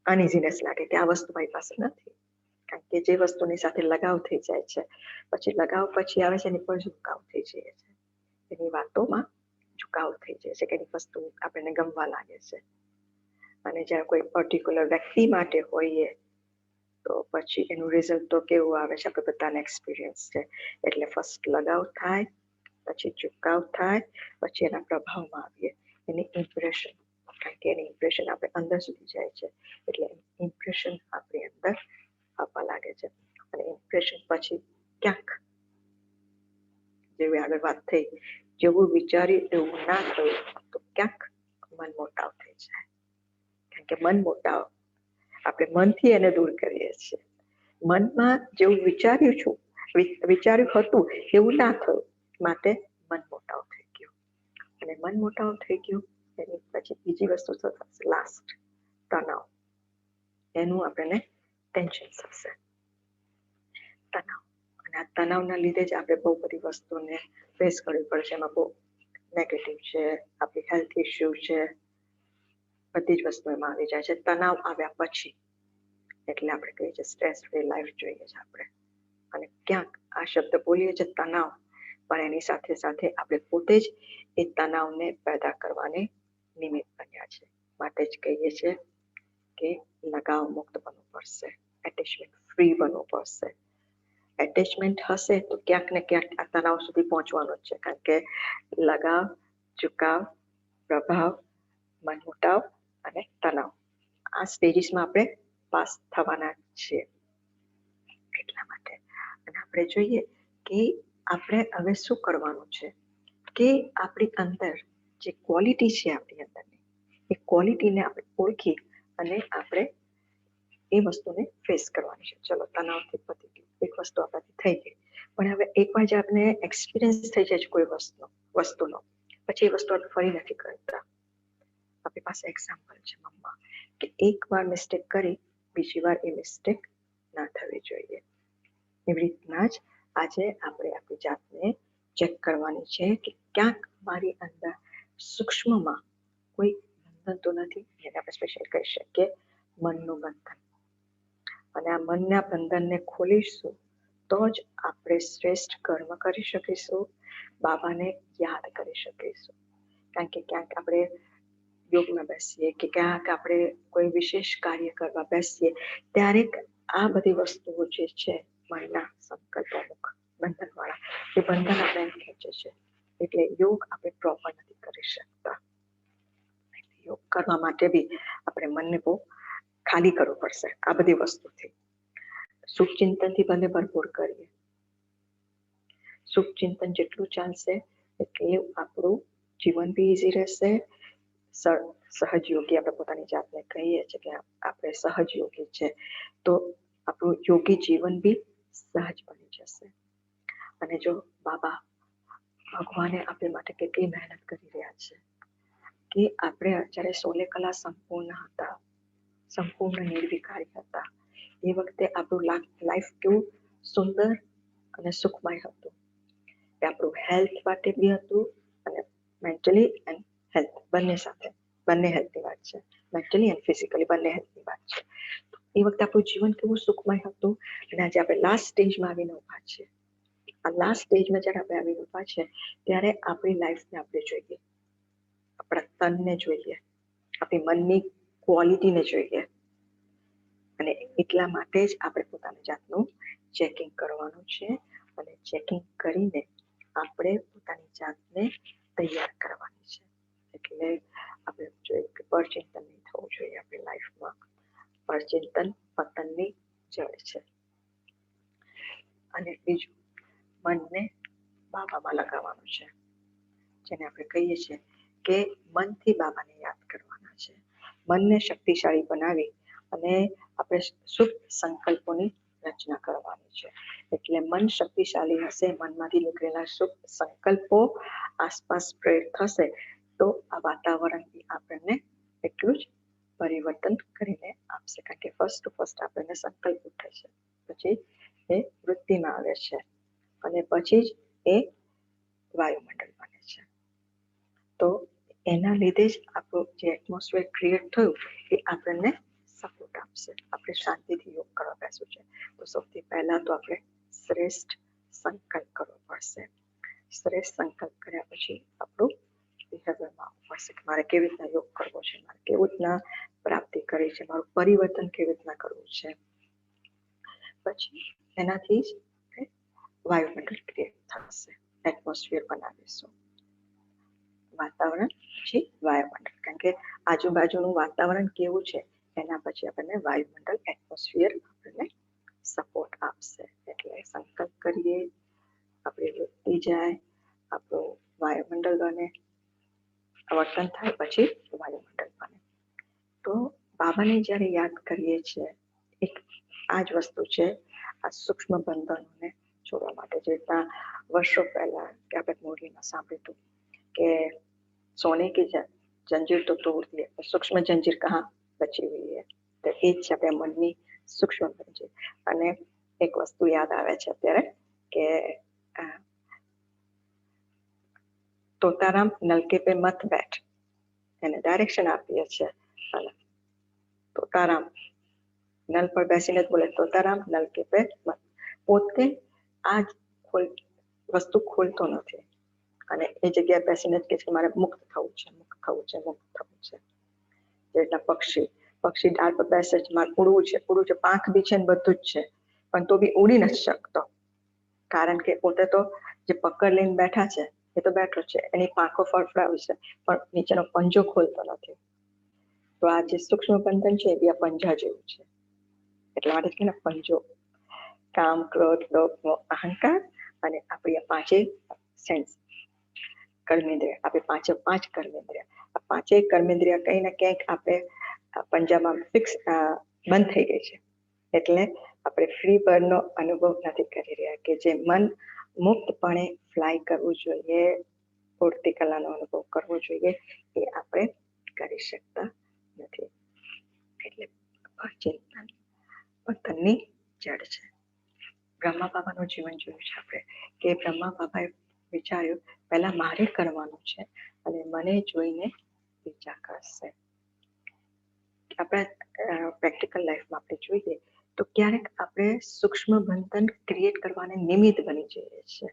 અનઇઝીનેસ લાગે કે આ વસ્તુ મારી પાસે નથી, કારણ કે જે વસ્તુની સાથે લગાવ થઈ જાય છે પછી લગાવ પછી આવે છે એની પર ઝુકાવ થઈ જાય છે, એની વાતોમાં ઝુકાવ થઈ જાય છે, કે એની વસ્તુ આપણને ગમવા લાગે છે. અને જ્યારે કોઈ પર્ટિક્યુલર વ્યક્તિ માટે હોઈએ તો પછી એનું રિઝલ્ટ તો કેવું આવે છે, આપણે બધાને એક્સપિરિયન્સ છે. એટલે ફર્સ્ટ લગાવ થાય, પછી ઝુકાવ થાય, પછી એના પ્રભાવમાં આવીએ, એની ઇમ્પ્રેશન, કારણ કે એની ઇમ્પ્રેશન આપણે અંદર સુધી જાય છે, એટલે ઇમ્પ્રેશન આપણી અંદર આવવા લાગે છે. અને ઇમ્પ્રેશન પછી ક્યાંક જેવી આગળ વાત થઈ, જેવું વિચાર્યું એવું ના થયું તો ક્યાંક મન મોટાવ થઈ જાય, કારણ કે મન મોટાવ આપણે મનથી એને દૂર કરીએ છીએ. મનમાં જેવું વિચાર્યું હતું એવું ના થયું, માટે મન મોટાવ થઈ ગયું. અને મન મોટાવ થઈ ગયું એની પછી બીજી વસ્તુ થશે લાસ્ટ, તણાવ. એનું આપણને ટેન્શન થશે, તણાવ. અને આ તણાવના લીધે જ આપણે બહુ બધી વસ્તુને ફેસ કરવી પડશે. એમાં બહુ નેગેટિવ છે, આપણી હેલ્થ ઇસ્યુ છે, બધી જ વસ્તુ એમાં આવી જાય છે તણાવ આવ્યા પછી. એટલે આપણે કહીએ છીએ સ્ટ્રેસ ફ્રી લાઈફ જોઈએ છે આપણે. અને ક્યાંક આ શબ્દ બોલીએ છીએ તણાવ, પણ એની સાથે સાથે આપણે પોતે જ એ તણાવને પેદા કરવાને નિમિત્ત બન્યા છે. માટે જ કહીએ છીએ કે લગાવ મુક્ત બનવું પડશે, એટેચમેન્ટ ફ્રી બનવું પડશે. એટેચમેન્ટ હશે તો ક્યાંક ને ક્યાંક આ તણાવ સુધી પહોંચવાનું જ છે, કારણ કે લગાવ, ઝુકાવ, પ્રભાવ, મનમોટાવ અને તણાવ, આ સ્ટેજીસમાં આપણે પાસ થવાના છીએ. એટલા માટે અને આપણે જોઈએ કે આપણે હવે શું કરવાનું છે, કે આપણી અંદર જે ક્વોલિટી છે આપણી અંદરની, એ ક્વોલિટીને આપણે ઓળખી અને આપણે એ વસ્તુને ફેસ કરવાની છે. ચલો તણાવથી પતી ગયું, એક વસ્તુ આપણાથી થઈ ગઈ, પણ હવે એકવાર જે આપણે એક્સપિરિયન્સ થઈ જાય છે કોઈ વસ્તુનો, પછી એ વસ્તુ આપણે ફરી નથી કરતા. આપણી પાસે એક્ઝામ્પલ છે મમ્મા, કે એકવાર મિસ્ટેક કરી બીજી વાર એ મિસ્ટેક ના થવી જોઈએ. એવી રીતના જ આજે આપણે આપણી જાતને ચેક કરવાની છે કે ક્યાંક મારી અંદર સૂક્ષ્મમાં કોઈ બંધન તો નથી, જેને આપણે સ્પેશિયલ કહી શકીએ મનનું બંધન. અને આ મનના બંધનને ખોલીશું તો જ આપણે શ્રેષ્ઠ કર્મ કરી શકીશું, બાબાને યાદ કરી શકીશું. કારણ કે ક્યાંક આપણે યોગમાં બેસીએ કે ક્યાંક આપણે કોઈ વિશેષ કાર્ય કરવા બેસીએ ત્યારે આ બધી વસ્તુઓ જે છે મનના સંકલ્પોમુખ બંધનવાળા, એ બંધન આપણે ખેંચે છે. એટલે યોગ આપણે પ્રોપર નથી કરી શકતા. યોગ કરવા માટે બી આપણે મનને બહુ ખાલી કરવું પડશે આ બધી વસ્તુથી. સુખ ચિંતનથી ભલે ભરપૂર કરીએ, સુખ ચિંતન જેટલું ચાલશે એટલે આપણું જીવન બી ઈઝી રહેશે. સહજયોગી આપણે પોતાની જાતને કહીએ છીએ કે આપણે સહજયોગી છે, તો આપણું યોગી જીવન બી સહજ બની જશે. અને જો બાબા ભગવાને આપણી માટે કેટલી મહેનત કરી રહ્યા છે, કે આપણે જ્યારે 16 કલા સંપૂર્ણ હતા, સંપૂર્ણ નિર્વિકારી હતા, એ વખતે આપણું લાઈફ કેવું સુંદર અને સુખમય હતું. કે આપણું હેલ્થ માટે બી હતું અને મેન્ટલી એન્ડ હેલ્થ બંને સાથે, બંને હેલ્થની વાત છે, મેન્ટલી એન્ડ ફિઝિકલી બંને હેલ્થની વાત છે. એ વખતે આપણું જીવન કેવું સુખમય હતું, અને આજે આપણે લાસ્ટ સ્ટેજમાં આવીને ઊભા છીએ. આ લાસ્ટ સ્ટેજમાં જ્યારે આપણે આવીને ઊભા છે ત્યારે આપણી લાઈફને આપણે જોઈએ, આપણા તનને જોઈએ, આપણી મનની ક્વોલિટીને જોઈએ. અને એટલા માટે જ આપણે પોતાની જાતનું ચેકિંગ કરવાનું છે, અને ચેકિંગ કરીને આપણે પોતાની જાતને તૈયાર કરવાની છે. એટલે આપણે જોઈએ કે પરચિંતન નહીં થવું જોઈએ આપણી લાઈફમાં. પરચિંતન પતનની જડ છે. અને બીજું, મનને બાબામાં લગાવવાનું છે, જેને આપણે કહીએ છીએ કે મનથી બાબાને યાદ કરવાના છે. મનને શક્તિશાળી બનાવી અને આપણે શુભ સંકલ્પોની રચના કરવાની છે. એટલે મન શક્તિશાળી હશે, મનમાંથી નીકળેલા શુભ સંકલ્પો આસપાસ સ્પ્રેડ થશે, તો આ વાતાવરણ આપણને એટલું જ પરિવર્તન કરીને આપશે. કારણ કે ફર્સ્ટ આપણને સંકલ્પ ઉઠે છે, પછી એ વૃત્તિમાં આવે છે, અને પછી જ એ વાયુમંડળ બને છે. તો એના લીધે જ આપણું જે એટમોસ્ફિયર ક્રિએટ થયું એ આપણને સપોર્ટ આપશે. આપણે શાંતિથી યોગ કરવા બેસવું છે તો સૌથી પહેલા તો આપણે શ્રેષ્ઠ સંકલ્પ કરવો પડશે. શ્રેષ્ઠ સંકલ્પ કર્યા પછી આપણું બિહેવિયરમાં આવવું પડશે કે મારે કેવી રીતના યોગ કરવો છે, મારે કેવી રીતના પ્રાપ્તિ કરવી છે, મારું પરિવર્તન કેવી રીતના કરવું છે. પછી એનાથી જ વાયુમંડળ ક્રિએટ થશે, એટમોસ્ફિયર બનાવીશું. વાતાવરણ પછી વાયુમંડળ, કારણ કે આજુબાજુનું વાતાવરણ કેવું છે એના પછી આપણને વાયુમંડળ એટમોસ્ફિયર આપણને સપોર્ટ આપશે. એટલે સંકલ્પ કરીએ, આપણે વૃત્તિ જાય, આપણું વાયુમંડળ બને, વર્તન થાય પછી વાયુમંડળ બને. તો બાબાને જ્યારે યાદ કરીએ છીએ, એક આ જ વસ્તુ છે, આ સૂક્ષ્મ બંધનોને છોડવા માટે. જે રીતના વર્ષો પહેલા કે આપણે મોરલીમાં સાંભળ્યું હતું કે सोने की जंजीर तो तोड़ दी, सूक्ष्म जंजीर कहाँ बची हुई है. તો એ જ છે આપણે મનની સૂક્ષ્મ જંજીર. અને એક વસ્તુ યાદ આવે છે અત્યારે કે તોતારામ નલકે પે મત બેઠ, એને ડાયરેક્શન આપીએ છે. અને તોતારામ નલ પર બેસીને જ બોલે તોતારામ નલકે પે મત. પોતે આ વસ્તુ ખોલતો નથી, અને એ જગ્યાએ બેસીને જ કે છે મારે મુક્ત થવું છે, મુક્ત થવું છે, મુક્ત થવું છે. જે રીતના પક્ષી ડાળ પર બેસે છે, મારે ઉડવું છે, ઉડવું છે, પાંખ બી છે ને બધું જ છે, પણ તો બી ઉડી નથી શકતો, કારણ કે પોતે તો જે પકડ લઈને બેઠા છે એ તો બેઠો છે, એની પાંખો ફડફડાવી છે, પણ નીચેનો પંજો ખોલતો નથી. તો આ જે સૂક્ષ્મ બંધન છે એ બી આ પંજા જેવું છે. એટલા માટે કે પંજો, કામ, ક્રોધ, લોભ, મોહ, અહંકાર, અને આપણી આ પાંચેય સેન્સ કર્મેન્દ્રિય, આપણે પાંચ કર્મેન્દ્રિય, આ પાંચેય કર્મેન્દ્રિય કંઈ ને ક્યાંક આપણે પંજાબમાં ફિક્સ બંધ થઈ ગઈ છે. એટલે આપણે ફ્રી બર્ડનો અનુભવ નથી કરી રહ્યા, કે જે મન મુક્તપણે ફ્લાય કરવું જોઈએ, ઉડતી કલાનો અનુભવ કરવો જોઈએ, એ આપણે કરી શકતા નથી. એટલે ચિંતન પતનની જડ છે. બ્રહ્મા બાબાનું જીવન જોયું છે આપણે, કે બ્રહ્મા બાબાએ વિચાર્યું પહેલા મારે કરવાનું છે, અને મને જોઈને બીજા કરશે. આપણા પ્રેક્ટિકલ લાઈફમાં આપણે જોઈએ તો ક્યારેક આપણે સૂક્ષ્મ બંધન ક્રિએટ કરવાને નિમિત્ત બની જઈએ છીએ.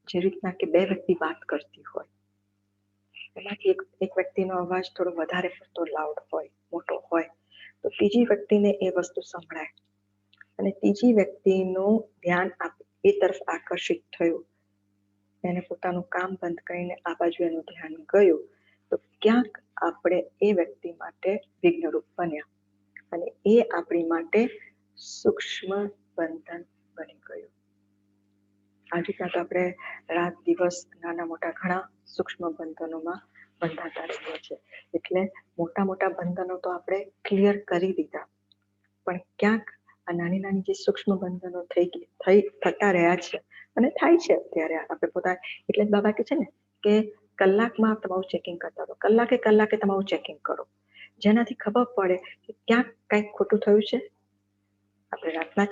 જે રીતના કે બે વ્યક્તિ વાત કરતી હોય, એમાંથી એક વ્યક્તિનો અવાજ થોડો વધારે પડતો લાઉડ હોય, મોટો હોય, તો ત્રીજી વ્યક્તિને એ વસ્તુ સંભળાય, અને ત્રીજી વ્યક્તિનું ધ્યાન એ તરફ આકર્ષિત થયું, એને પોતાનું કામ બંધ કરીને આ બાજુ એનું ધ્યાન ગયું, તો ક્યાંક આપણે એ વ્યક્તિ માટે વિઘ્નરૂપ બન્યા, અને એ આપણી માટે સૂક્ષ્મ બંધન બની ગયું. આ રીતના તો આપણે રાત દિવસ નાના મોટા ઘણા સૂક્ષ્મ બંધનોમાં બંધાતા રહીએ છીએ. એટલે મોટા મોટા બંધનો તો આપણે ક્લિયર કરી દીધા, પણ ક્યાંક આ નાની નાની જે સૂક્ષ્મ બંધનો થતા રહ્યા છે, અને થાય છે અત્યારે આપણે પોતા. એટલે જ બાબા કે છે ને કે કલાકમાં તમારું ચેકિંગ કરતા રહો, કલાકે તમારું ચેકિંગ કરો, જેનાથી ખબર પડે કે ક્યાંક કંઈક ખોટું થયું છે. આપણે રાતના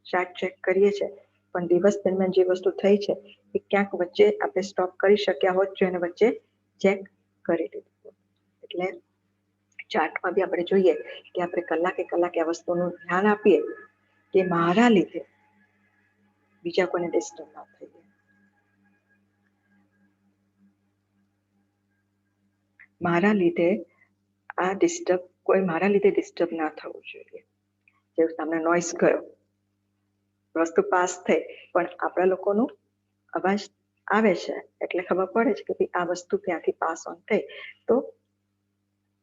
ચાર્ટ ચેક કરીએ છીએ, પણ દિવસ દરમિયાન જે વસ્તુ થઈ છે એ ક્યાંક વચ્ચે આપણે સ્ટોપ કરી શક્યા હોત જો એને વચ્ચે ચેક કરી લીધું. એટલે ચાર્ટમાં બી આપણે જોઈએ કે આપણે કલાકે આ વસ્તુનું ધ્યાન આપીએ કે મારા લીધે બીજા કોઈને ડિસ્ટર્બ ના થઈ જાય, મારા લીધે મારા લીધે ડિસ્ટર્બ ના થવું જોઈએ. જેવું તમને નોઈસ ગયો, વસ્તુ પાસ થઈ, પણ આપણા લોકોનું અવાજ આવે છે એટલે ખબર પડે છે કે ભાઈ આ વસ્તુ ત્યાંથી પાસ ઓન થઈ. તો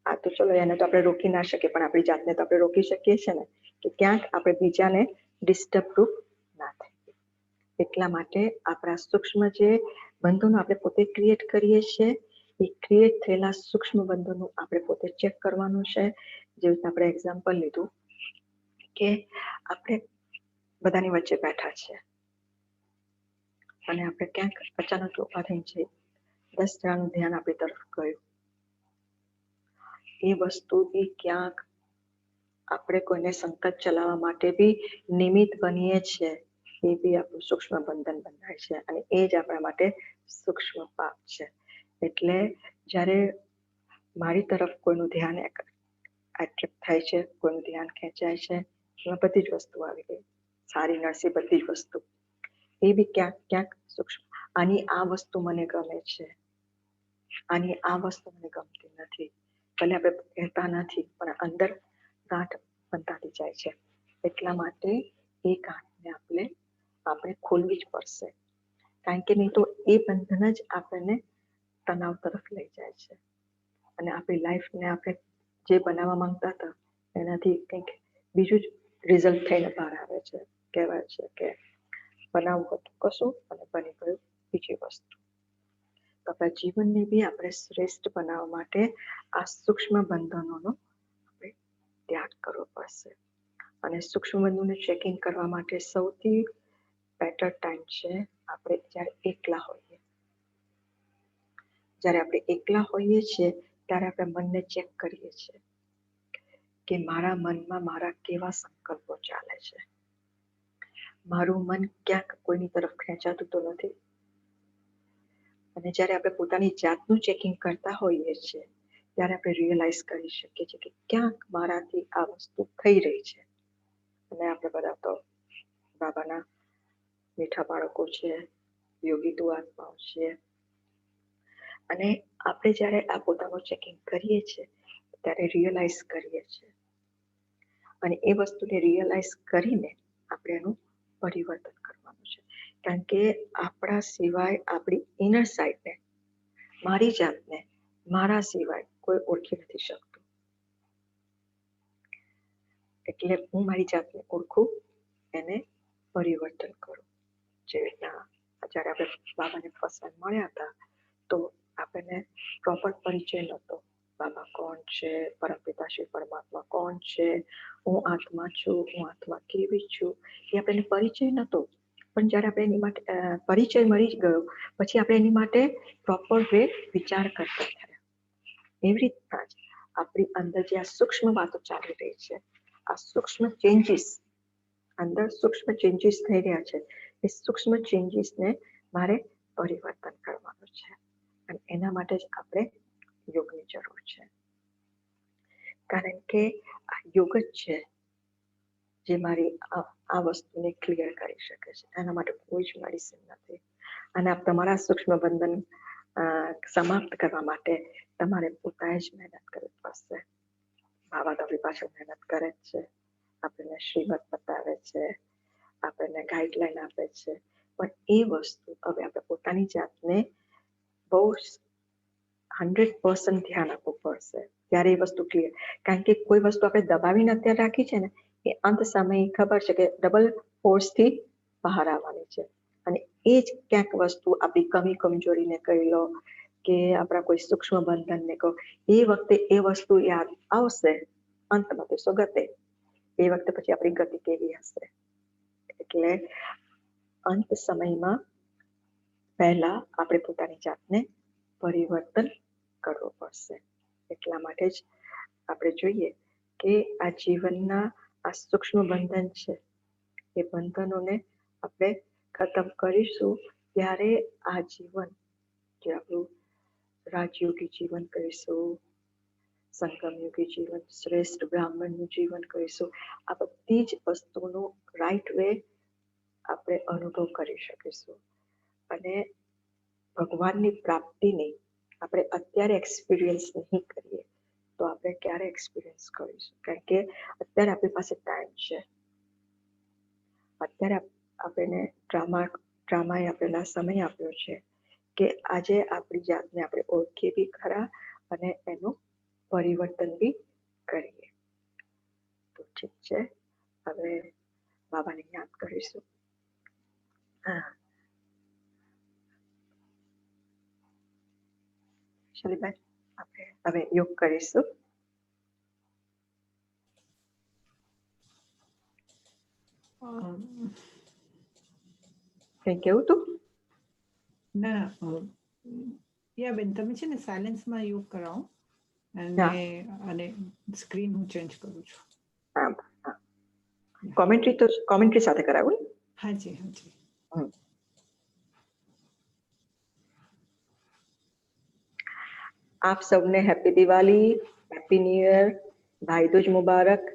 આ તો ચલો એને તો આપણે રોકી ના શકીએ, પણ આપણી જાતને તો આપણે રોકી શકીએ છીએ ને કે ક્યાંક આપણે બીજાને ડિસ્ટર્બ રૂપ ના થાય. એટલા માટે આપણા સૂક્ષ્મ જે બંધનો આપણે પોતે ક્રિએટ કરીએ છીએ, એ ક્રિએટ થયેલા સૂક્ષ્મ બંધોનું આપણે પોતે ચેક કરવાનું છે. જેવી રીતે આપણે એક્ઝામ્પલ લીધું કે આપણે બધાની વચ્ચે બેઠા છે અને આપણે ક્યાંક અચાનક ઉભા થઈને છે, 10 જણાનું ધ્યાન આપણી તરફ ગયું. એ વસ્તુ બી ક્યાંક આપણે કોઈને સંકટ ચલાવવા માટે બી નિમિત્ત બનીએ છીએ. એ બી આપણું સૂક્ષ્મ બંધન બંધાય છે અને એ જ આપણા માટે સૂક્ષ્મ પાપ છે. એટલે જ્યારે મારી તરફ કોઈનું ધ્યાન એટ્રેક્ટ થાય છે, કોઈનું ધ્યાન ખેંચાય છે, એમાં બધી જ વસ્તુ આવી ગઈ, સારી નરસી બધી જ વસ્તુ, એ બી ક્યાંક સૂક્ષ્મ. આની આ વસ્તુ મને ગમે છે, આની આ વસ્તુ મને ગમતી નથી, ભલે આપણે કહેતા નથી પણ અંદર ગાંઠ બંધાતી જાય છે. એટલા માટે એ ગાંઠને આપણે ખોલવી જ પડશે, કારણ કે નહીં તો એ બંધન જ આપણને તણાવ તરફ લઈ જાય છે અને આપણી લાઈફને આપણે જે બનાવવા માંગતા હતા એનાથી કંઈક બીજું જ રિઝલ્ટ થઈને બહાર આવે છે. કહેવાય છે કે બનાવવું હતું કશું અને બની ગયું બીજી વસ્તુ. તો આપણા જીવનને બી આપણે શ્રેષ્ઠ બનાવવા માટે આ સૂક્ષ્મ બંધનોનો આપણે ત્યાગ કરવો પડશે. અને સૂક્ષ્મ બંધનોને ચેકિંગ કરવા માટે સૌથી બેટર ટાઈમ છે આપણે જ્યારે એકલા હોઈએ. જ્યારે આપણે એકલા હોઈએ છીએ ત્યારે આપણે મનને ચેક કરીએ છીએ કે મારા મનમાં મારા કેવા સંકલ્પો ચાલે છે, મારું મન ક્યાંક કોઈની તરફ ખેંચાતું તો નથી. અને જ્યારે આપણે પોતાની જાતનું ચેકિંગ કરતા હોઈએ છીએ ત્યારે આપણે રિયલાઇઝ કરી શકીએ છીએ કે ક્યાંક મારાથી આ વસ્તુ થઈ રહી છે. અને આપણે બધા તો બાબાના મીઠા બાળકો છે, યોગી આત્માઓ છે, અને આપણે જ્યારે આ પોતાનું ચેકિંગ કરીએ છીએ ત્યારે રિયલાઇઝ કરીએ છીએ અને એ વસ્તુને રિયલાઇઝ કરીને આપણે એનું પરિવર્તન કરવાનું છે. કારણ કે આપણા સિવાય આપણી ઇનર સાઇડને, મારી જાતને મારા સિવાય કોઈ ઓળખી નથી શકતું. એટલે હું મારી જાતને ઓળખું, એને પરિવર્તન કરું. જે રીતના જ્યારે આપણે બાબાને ફર્સ્ટ ટાઈમ મળ્યા હતા તો આપણને પ્રોપર પરિચય નહોતો. બાબા કોણ છે, પરમપિતા શ્રી પરમાત્મા કોણ છે, હું આત્મા છું, હું આત્મા કેવી છું, એ આપણને પરિચય નહોતો. પણ જ્યારે આપણે એની માટે પરિચય મળી જ ગયો પછી આપણે એની માટે પ્રોપર વે વિચાર કરતા થયા. એવી રીતના જ આપણી અંદર જે આ સૂક્ષ્મ વાતો ચાલી રહી છે, આ સૂક્ષ્મ ચેન્જીસ, અંદર સૂક્ષ્મ ચેન્જીસ થઈ રહ્યા છે, એ સૂક્ષ્મ ચેન્જીસને મારે પરિવર્તન કરવાનું છે અને એના માટે જ આપણે યોગની જરૂર છે. કારણ કે આ યોગ જ છે જે મારી આ વસ્તુને ક્લિયર કરી શકે છે. એના માટે કોઈ જ મેડિસિન નથી. અને આપ તમારા સૂક્ષ્મ બંધન સમાપ્ત કરવા માટે તમારે પોતાએ જ મહેનત કરવી પડશે. બાબા તો આપણી પાછળ મહેનત કરે જ છે, આપણને શ્રીમત બતાવે છે, આપણને ગાઈડલાઈન આપે છે, પણ એ વસ્તુ હવે આપણે પોતાની જાતને બહુ 100% ધ્યાન આપવું પડશે ત્યારે એ વસ્તુ ક્લિયર. કારણ કે કોઈ વસ્તુ આપણે દબાવીને અત્યારે રાખી છે ને એ અંત સમયે ખબર છે કે ડબલ ફોર્સથી બહાર આવવાની છે. અને એ જ ક્યાંક વસ્તુ આપણી કમી કમજોરીને કહી લો કે આપણા કોઈ સૂક્ષ્મ બંધનને કહો, એ વખતે એ વસ્તુ યાદ આવશે અંતમાં તો સ્વગતે. એ વખતે પછી આપણી ગતિ કેવી હશે. એટલે અંત સમયમાં પહેલા આપણે પોતાની જાતને પરિવર્તન કરવું પડશે. એટલા માટે જ આપણે જોઈએ કે આ જીવનના આ સૂક્ષ્મ બંધન છે, એ બંધનોને આપણે ખતમ કરીશું ત્યારે આ જીવન જે આપણું રાજયોગી જીવન કરીશું, સંગમયોગી જીવન, શ્રેષ્ઠ બ્રાહ્મણનું જીવન કરીશું. આ બધી જ વસ્તુનું રાઈટ વે આપણે અનુભવ કરી શકીશું. અને ભગવાનની પ્રાપ્તિની આપણે અત્યારે એક્સપિરિયન્સ નહીં કરીએ તો આપણે ક્યારે એક્સપિરિયન્સ કરીશું? કારણ કે અત્યારે આપણી પાસે ટાઈમ છે. અત્યારે આપણને ડ્રામાએ આપેલા સમય આપ્યો છે કે આજે આપણી જાતને આપણે ઓળખીએ બી ખરા અને એનું પરિવર્તન બી કરીએ. તો ઠીક છે, હવે બાબાને યાદ કરીશું. શૈલીબેન, આપણે હવે યોગ કરીશું. કઈ કેવું તું? ના, બેન તમે છે ને સાયલેન્સમાં યોગ કરાવો અને સ્ક્રીન હું ચેન્જ કરું છું. કોમેન્ટ્રી સાથે કરાવું? હાજી હાજી. आप सबने happy Diwali, happy new year, भाई दूज मुबारक.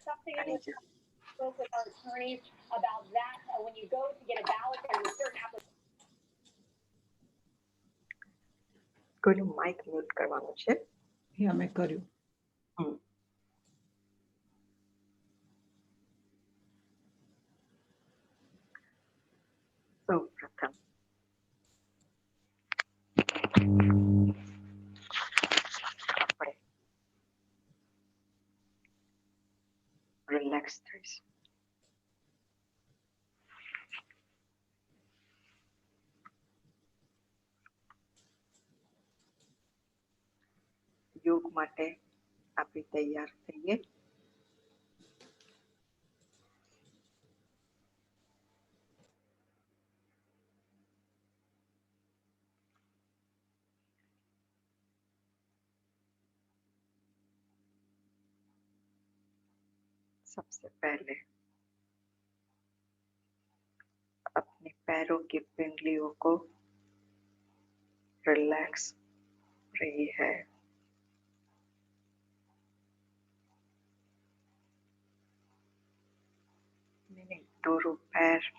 Something in the spoke with our attorneys about that when you go to get a ballot, there's a certain application. કોઈનું માઇક મ્યુટ કરવાનું છે. મેં કર્યું. સૌ પ્રથમ આપણે રિલેક્સ થઈશું. યોગ માટે આપણે તૈયાર થઈએ. सबसे पहले अपने पैरों की पिंडलियों को रिलैक्स रही है. मेरे दोनों पैर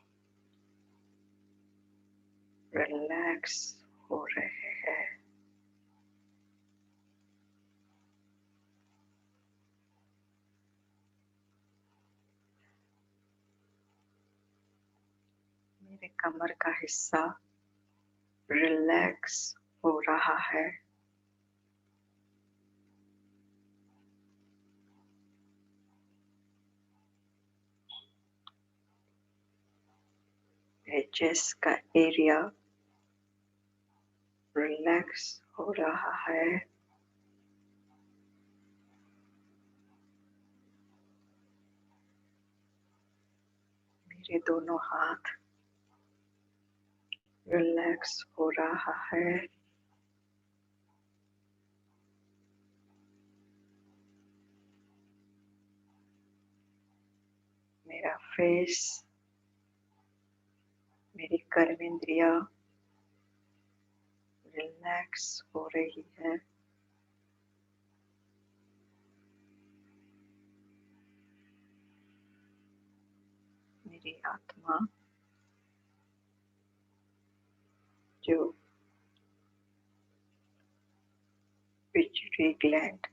रिलैक्स हो रहे हैं. मेरे कमर का हिस्सा रिलैक्स हो रहा है. मेरे चेस्ट का एरिया रिलैक्स हो रहा है. मेरे दोनों हाथ रिलैक्स हो रहा है. मेरा फेस, मेरी कर्मेंद्रिया रिलैक्स हो रही है. मेरी आत्मा जो पिट्यूटरी ग्लैंड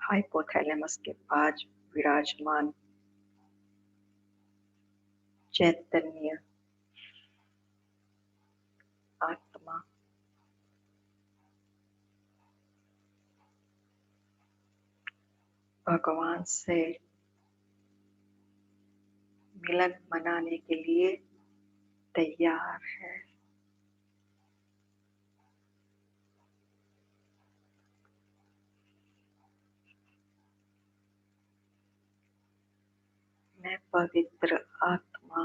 हाइपोथैलेमस के पास विराजमान चैतन्य आत्मा भगवान से मिलन मनाने के लिए तैयार है. मैं पवित्र आत्मा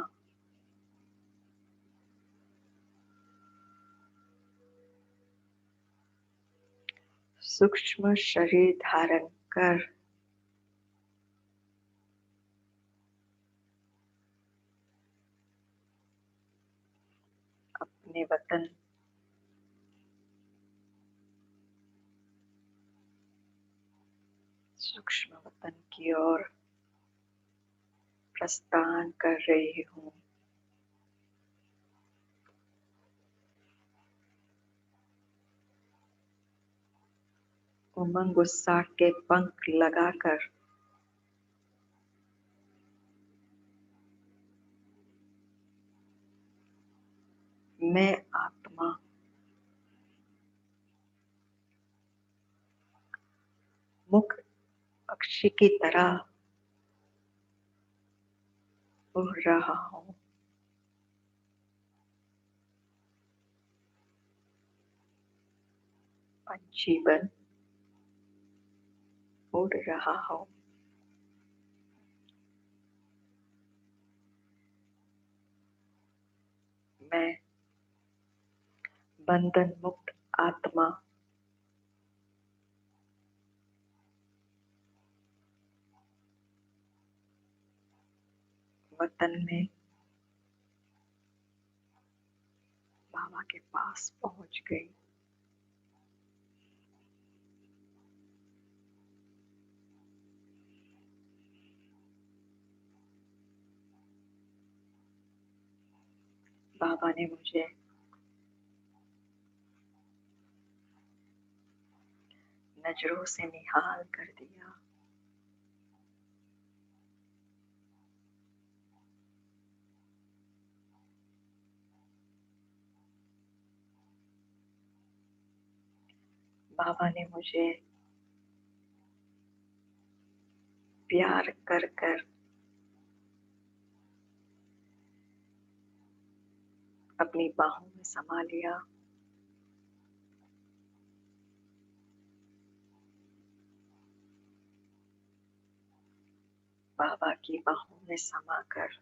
सूक्ष्म शरीर धारण कर अपने वतन सूक्ष्म वतन की ओर प्रस्थान कर रही हूँ। उमंग उत्साह के पंख लगाकर मैं आत्मा मुख पक्षी की तरह उड़ रहा हूँ। पंछी बन उड़ रहा हूँ। मैं बंधन मुक्त आत्मा वतन में बाबा के पास पहुंच गई। बाबा ने मुझे नजरों से निहाल कर दिया। बाबा ने मुझे प्यार कर कर अपनी बाहों में समा लिया। बाबा की बाहों में समाकर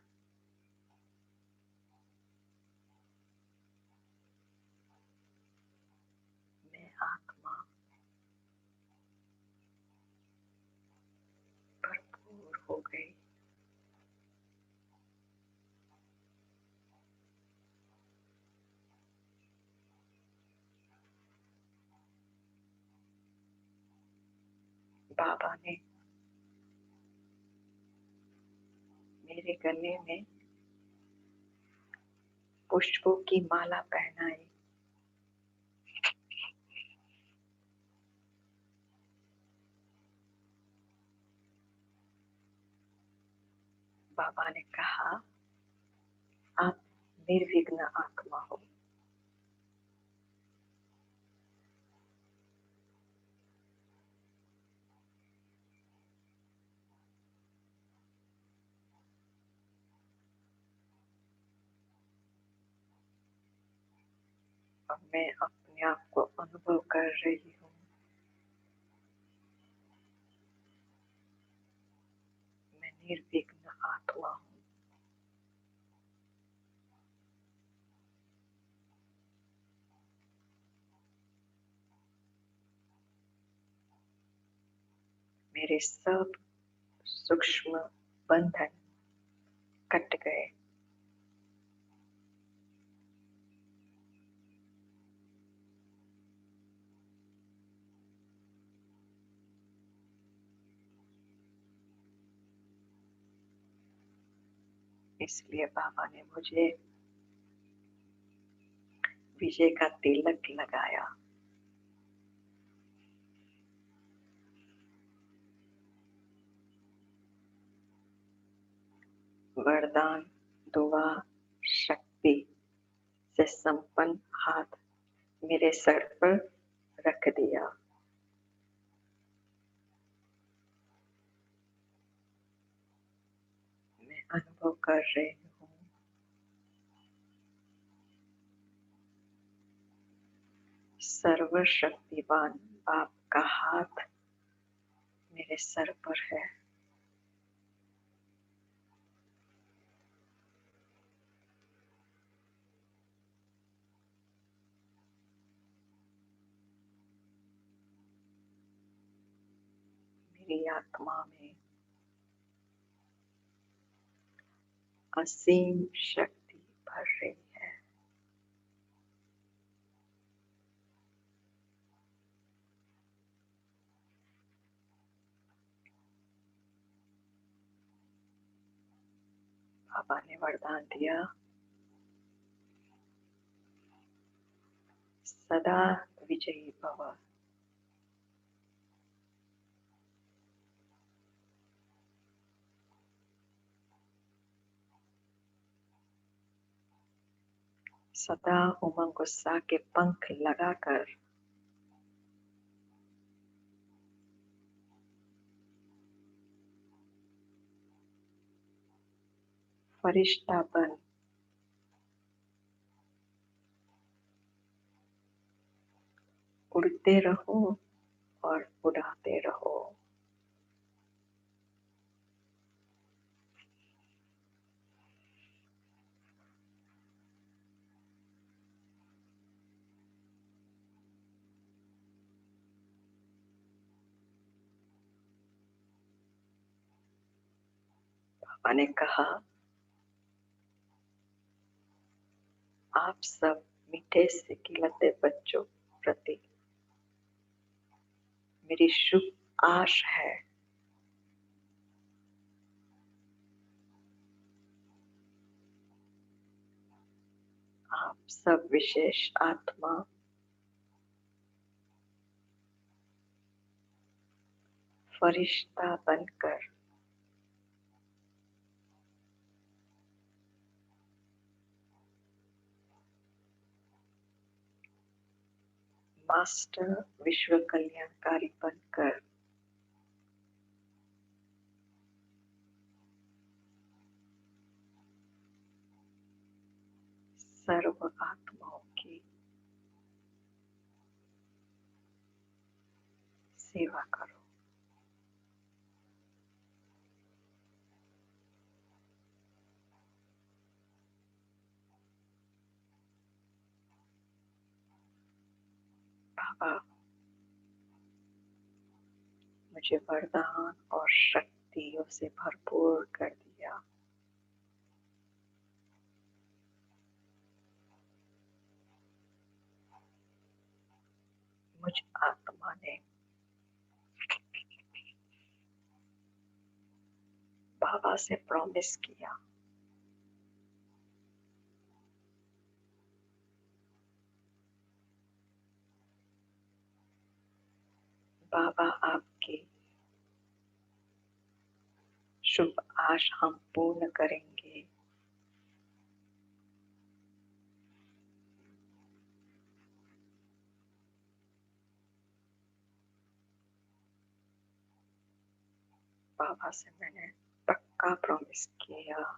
मैं आत्मा भरपूर हो गई। बाबा ने मेरे गले में पुष्पों की माला पहनाई। बाबा ने कहा, आप निर्विघ्न आत्मा हो। अब मैं अपने आप को अनुभव कर रही हूँ। मैं निर्विघ्न आत्मा हूँ। मेरे सब सूक्ष्म बंधन कट गए। इसलिए बाबा ने मुझे विजय का तिलक लगाया। वरदान, दुआ, शक्ति से संपन्न हाथ मेरे सर पर रख दिया। मैं अनुभव कर रही हूँ, सर्वशक्तिवान बाप का हाथ मेरे सर पर है। मेरी आत्मा में असीम शक्ति भर रही है। बाबा ने वरदान दिया, सदा विजयी भव। सदा उमंग उत्साह के पंख लगाकर फरिश्ता बन उड़ते रहो और उड़ाते रहो। बाबा ने कहा, आप सब मीठे से खिलते बच्चों प्रति मेरी शुभ आश है। आप सब विशेष आत्मा फरिश्ता बनकर मास्टर विश्व कल्याणकारी बनकर सर्व आत्माओं की सेवा करो। बाबा मुझे वरदान और शक्तियों से भरपूर कर दिया। मुझ आत्मा ने बाबा से प्रॉमिस किया, बाबा आपकी शुभ आश हम पूर्ण करेंगे। बाबा से मैंने पक्का प्रॉमिस किया।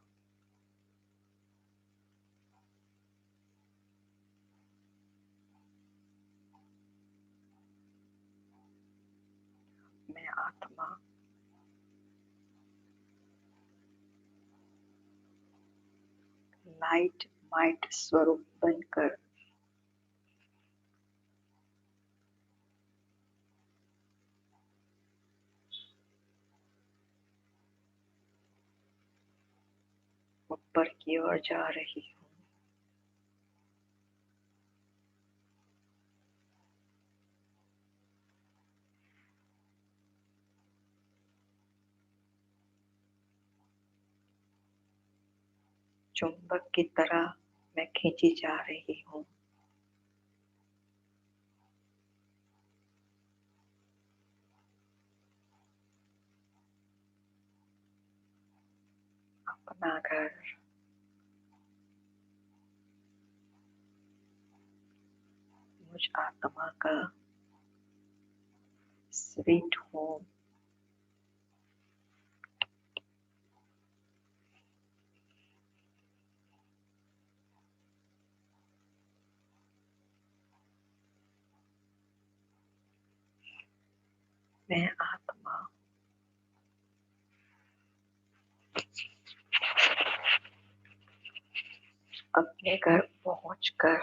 मैं आत्मा लाइट माइट स्वरूप बनकर ऊपर की ओर जा रही हूँ। चुंबक की तरह मैं खींची जा रही हूँ। अपना घर, मुझ आत्मा का स्वीट होम मैं आत्मा अपने घर पहुंचकर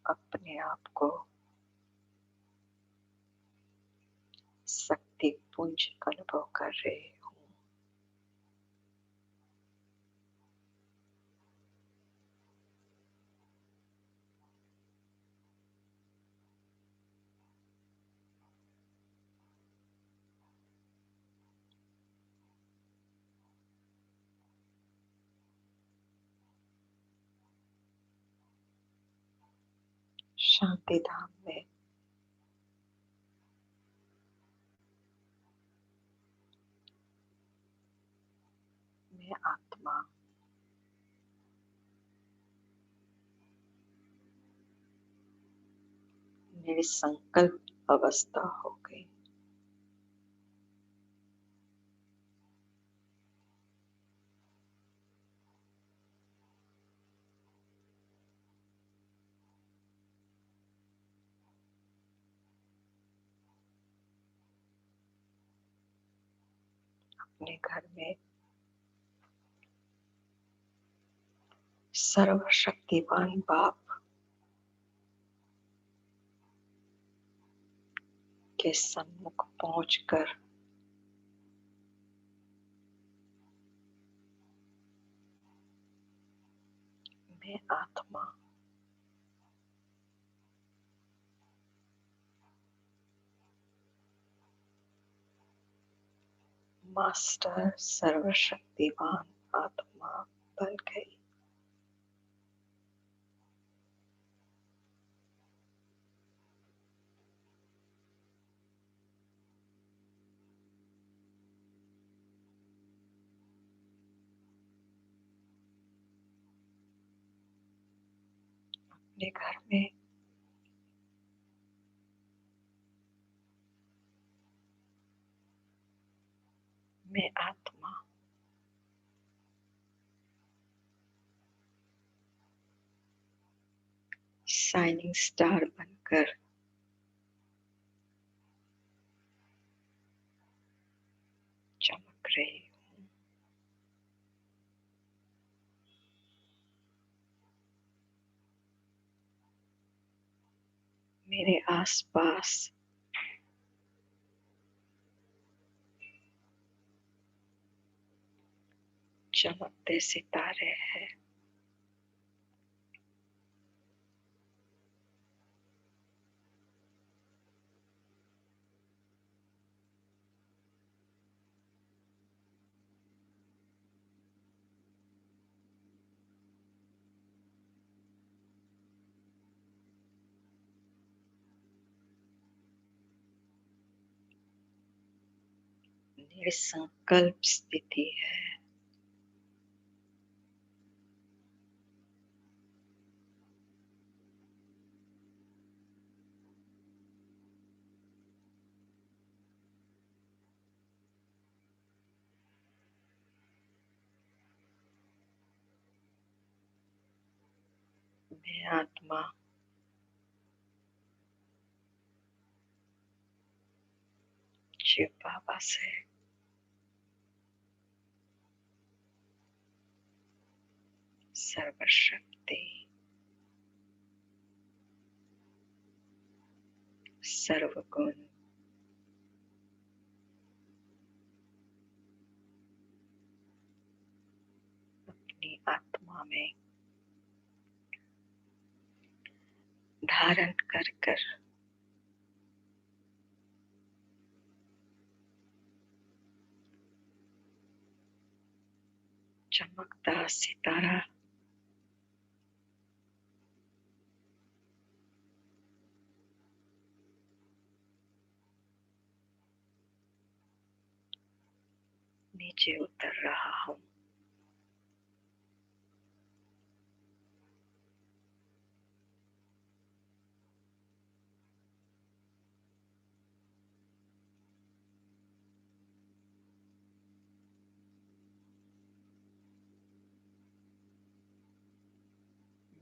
अपने आप को शक्ति पुंज अनुभव कर रहे हो। शांति धाम में मैं आत्मा मेरी संकल्प अवस्था हो गई। अपने घर में सर्वशक्तिवान बाप के सम्मुख पहुंचकर मैं आत्मा मास्टर सर्वशक्तिवान आत्मा बन गई। अपने घर में मैं आत्मा शाइनिंग स्टार बनकर चमक रही हूँ। मेरे आसपास चमकते सितारे हैं। निसंकल्प स्थिति है। मैं आत्मा शिव बाबा से सर्वशक्ति सर्वगुण अपनी आत्मा में धारण कर कर चमकता सितारा नीचे उतर रहा हूँ।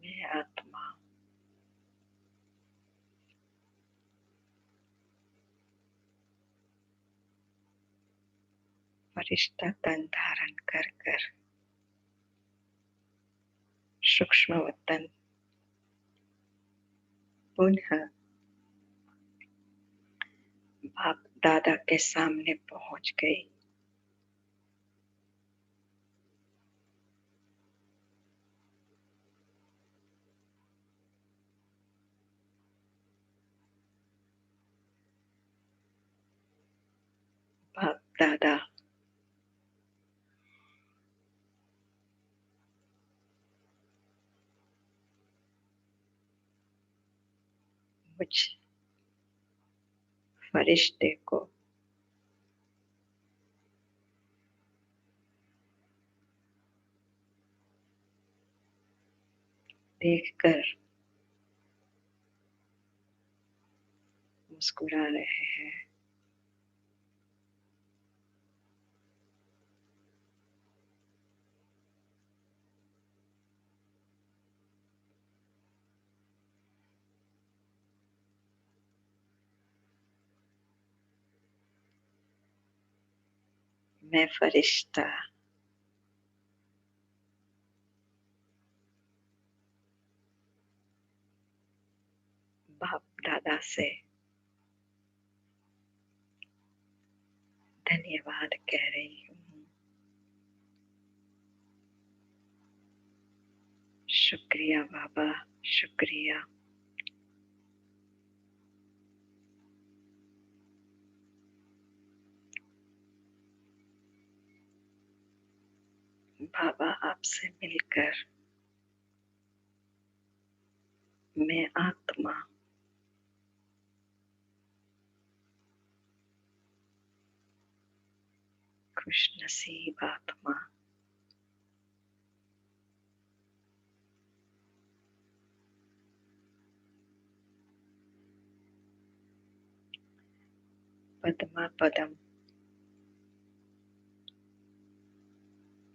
मैं आत्मा फरिश्ता तन धारण कर कर सूक्ष्म वतन पुनः बाप दादा के सामने पहुंच गई। बाप दादा मुझ फरिश्ते को देखकर मुस्कुरा रहे हैं। मैं फरिश्ता बाप दादा से धन्यवाद कह रही हूँ। शुक्रिया बाबा, शुक्रिया। बाबा आपसे मिलकर मैं आत्मा खुश नसीब आत्मा पद्मा पदम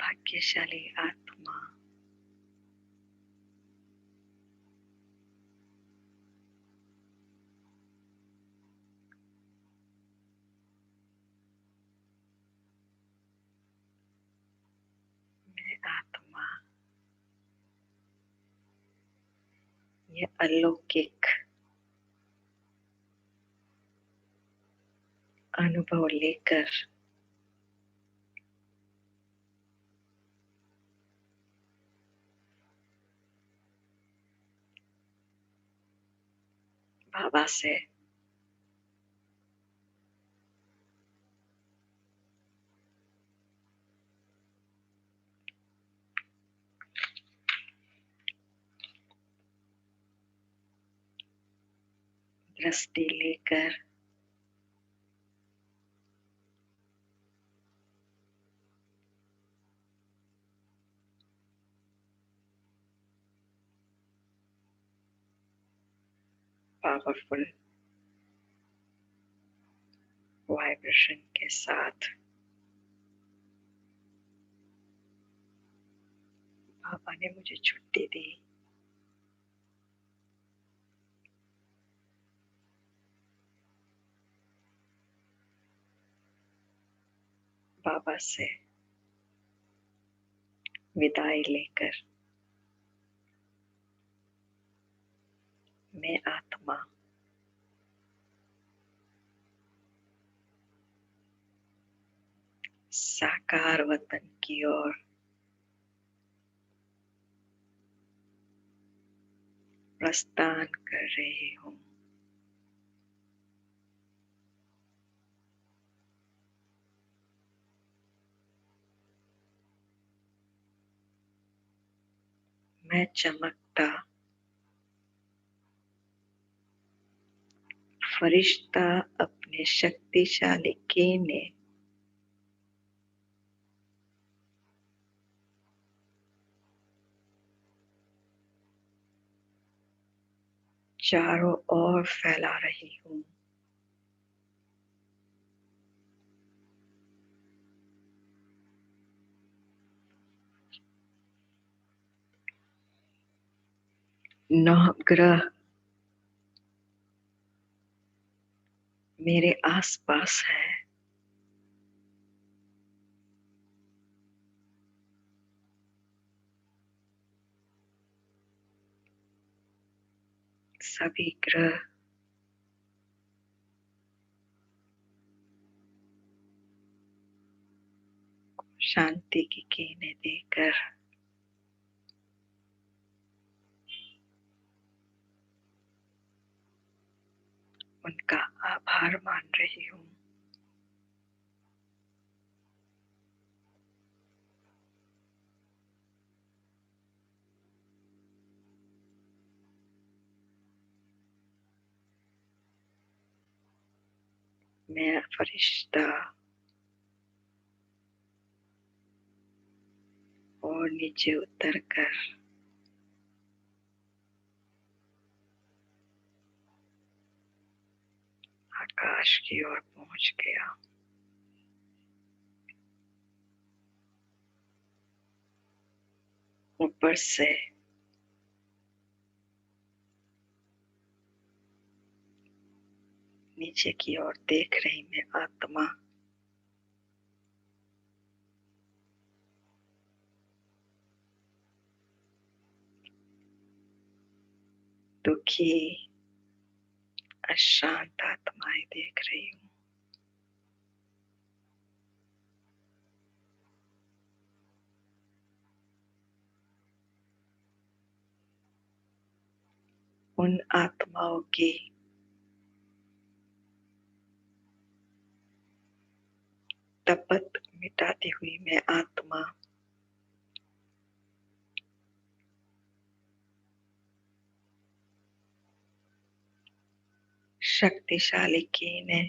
भाग्यशाली आत्मा मैं आत्मा ये अलौकिक अनुभव लेकर बाबा से दृष्टि लेकर पावरफुल वाइब्रेशन के साथ बाबा ने मुझे छुट्टी दी। बाबा से विदाई लेकर मैं आत्मा साकार वतन की ओर प्रस्थान कर रही हूँ। मैं चमकता फरिश्ता अपने शक्तिशाली कीने चारों ओर फैला रही हूँ। नवग्रह मेरे आसपास है। सभी ग्रह शांति की किरणें देकर उनका आभार मान रही हूँ। मैं फरिश्ता और नीचे उतरकर आकाश की ओर पहुंच गया। ऊपर से नीचे की ओर देख रही मैं आत्मा दुखी अशांत आत्माएं देख रही हूँ। उन आत्माओं की तपत मिटाती हुई मैं आत्मा शक्तिशाली किरणें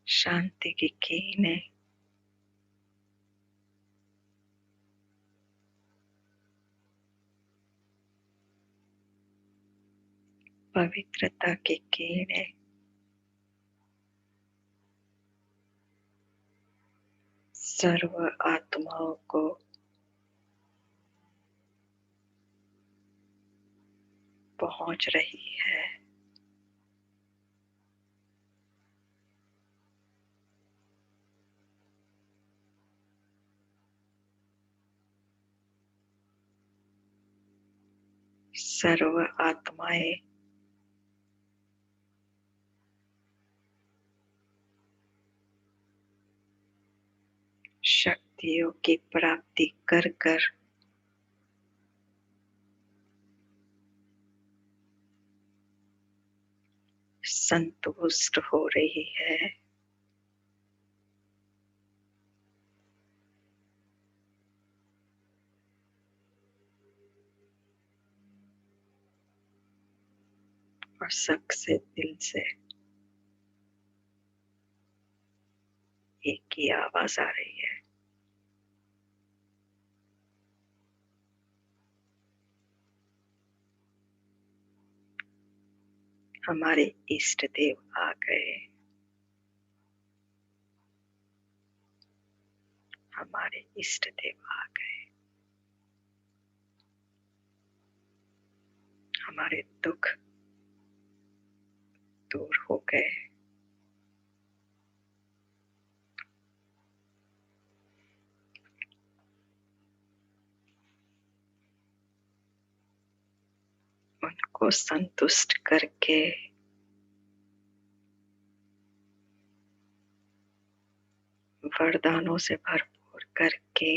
शांति की किरणें पवित्रता की किरणें सर्व आत्माओं को पहुंच रही है। सर्व आत्माएं शक्तियों की प्राप्ति कर कर संतुष्ट हो रही है। और सबसे दिल से एक ही आवाज आ रही है, हमारे इष्ट देव आ गए, हमारे इष्ट देव आ गए, हमारे दुख दूर हो गए। उनको संतुष्ट करके वरदानों से भरपूर करके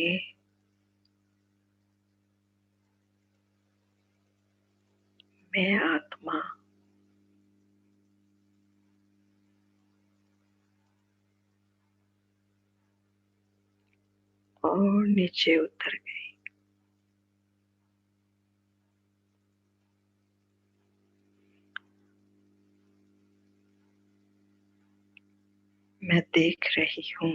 मैं आत्मा और नीचे उतर गई। मैं देख रही हूँ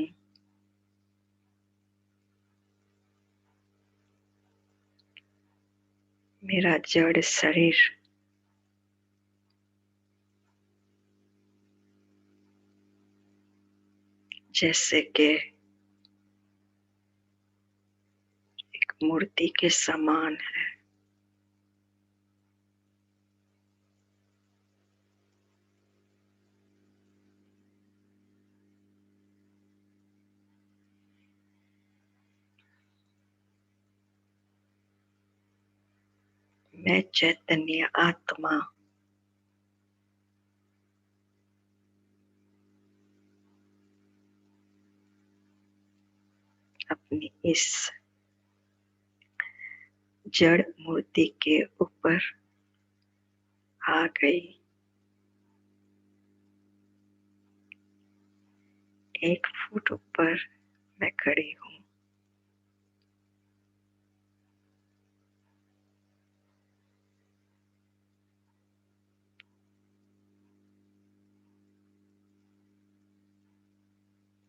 मेरा जड़ शरीर जैसे कि एक मूर्ति के समान है। मैं चैतन्य आत्मा अपनी इस जड़ मूर्ति के ऊपर आ गई। 1 फुट ऊपर मैं खड़ी हूँ।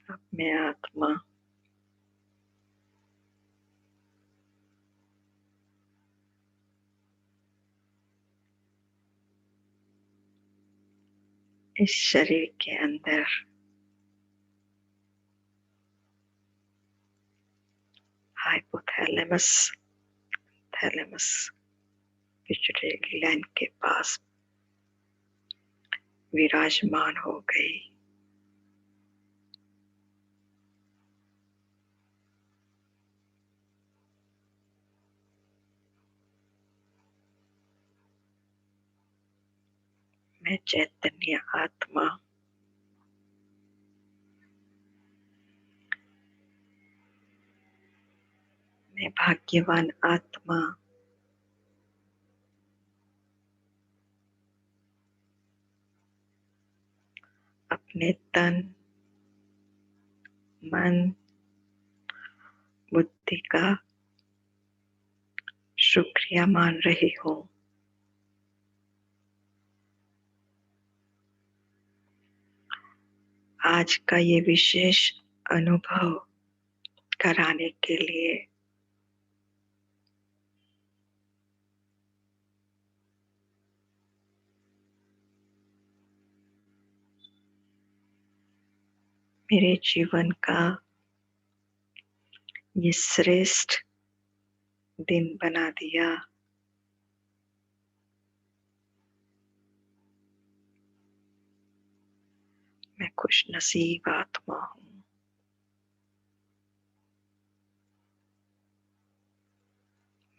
अब मैं आत्मा इस शरीर के अंदर हाइपोथैलेमस थैलेमस पिट्यूटरी ग्लैंड के पास विराजमान हो गई। मैं चैतन्य आत्मा मैं भाग्यवान आत्मा अपने तन मन बुद्धि का शुक्रिया मान रही हूँ। आज का ये विशेष अनुभव कराने के लिए मेरे जीवन का ये श्रेष्ठ दिन बना दिया। मैं खुशनसीब आत्मा हूँ।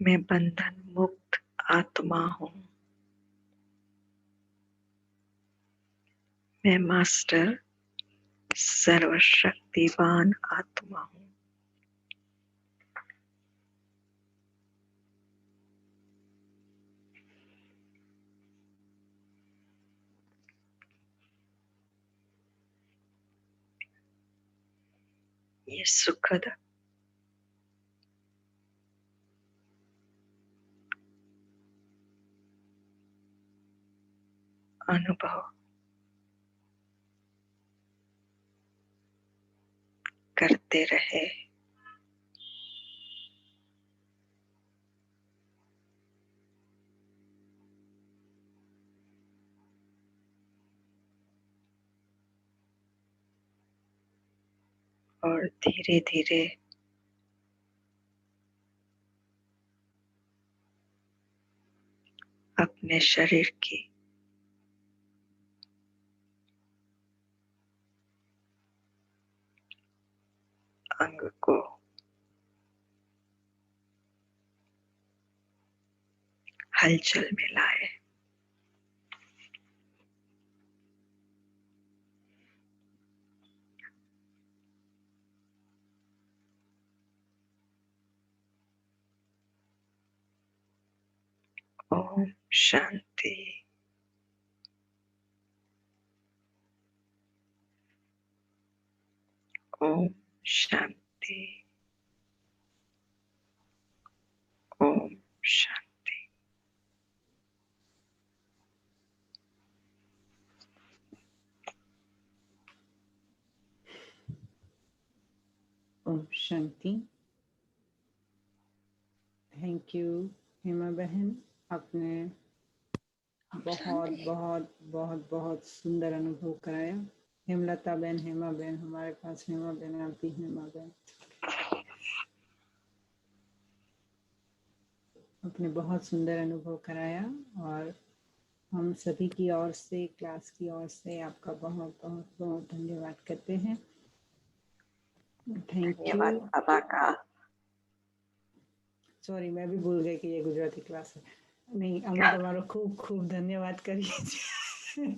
मैं बंधन मुक्त आत्मा हूँ। मैं मास्टर सर्वशक्तिवान आत्मा हूँ। ये सुखद अनुभव करते रहे। और धीरे धीरे अपने शरीर की अंग को हलचल में लाए। ओम शांति। ओम शांति। ओम शांति। ओम शांति। थैंक यू हेमा बहन, आपने बहुत बहुत बहुत बहुत सुंदर अनुभव कराया। हेमलता बहन, हेमा बहन, हमारे पास हेमा बहन आती, हेमा बहन आपने बहुत सुंदर अनुभव कराया और हम सभी की ओर से, क्लास की ओर से आपका बहुत बहुत बहुत धन्यवाद करते हैं। थैंक धन्यवाद यू। बाबा का। सॉरी, मैं भी भूल गई कि ये गुजराती क्लास है। નહીં, અમે તમારો ખૂબ ખૂબ ધન્યવાદ કરીએ છીએ.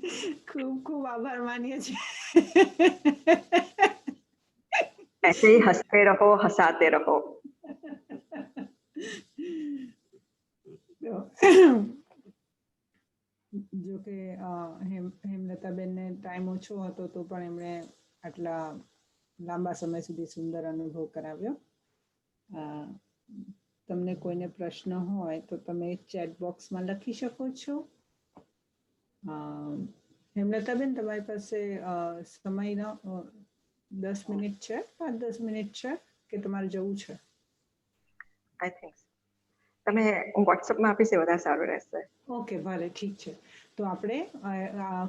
ખૂબ ખૂબ આભાર માનીએ છીએ. ऐसे ही हंसते रहो, हंसाते रहो. જો કે હેમલતાબેનને ટાઈમ ઓછો હતો તો પણ એમણે આટલા લાંબા સમય સુધી સુંદર અનુભવ કરાવ્યો. તમને કોઈને પ્રશ્ન હોય તો તમે ચેટ બોક્સમાં લખી શકો છો. હેમલતાબેન, તમારી પાસે સમયનો 10 મિનિટ છે, 5-10 મિનિટ છે કે તમારે જવું છે? આઈ થિંક તમે વોટ્સઅપમાં આપીશ એ વધારે સારું રહેશે. ઓકે, ભલે, ઠીક છે. તો આપણે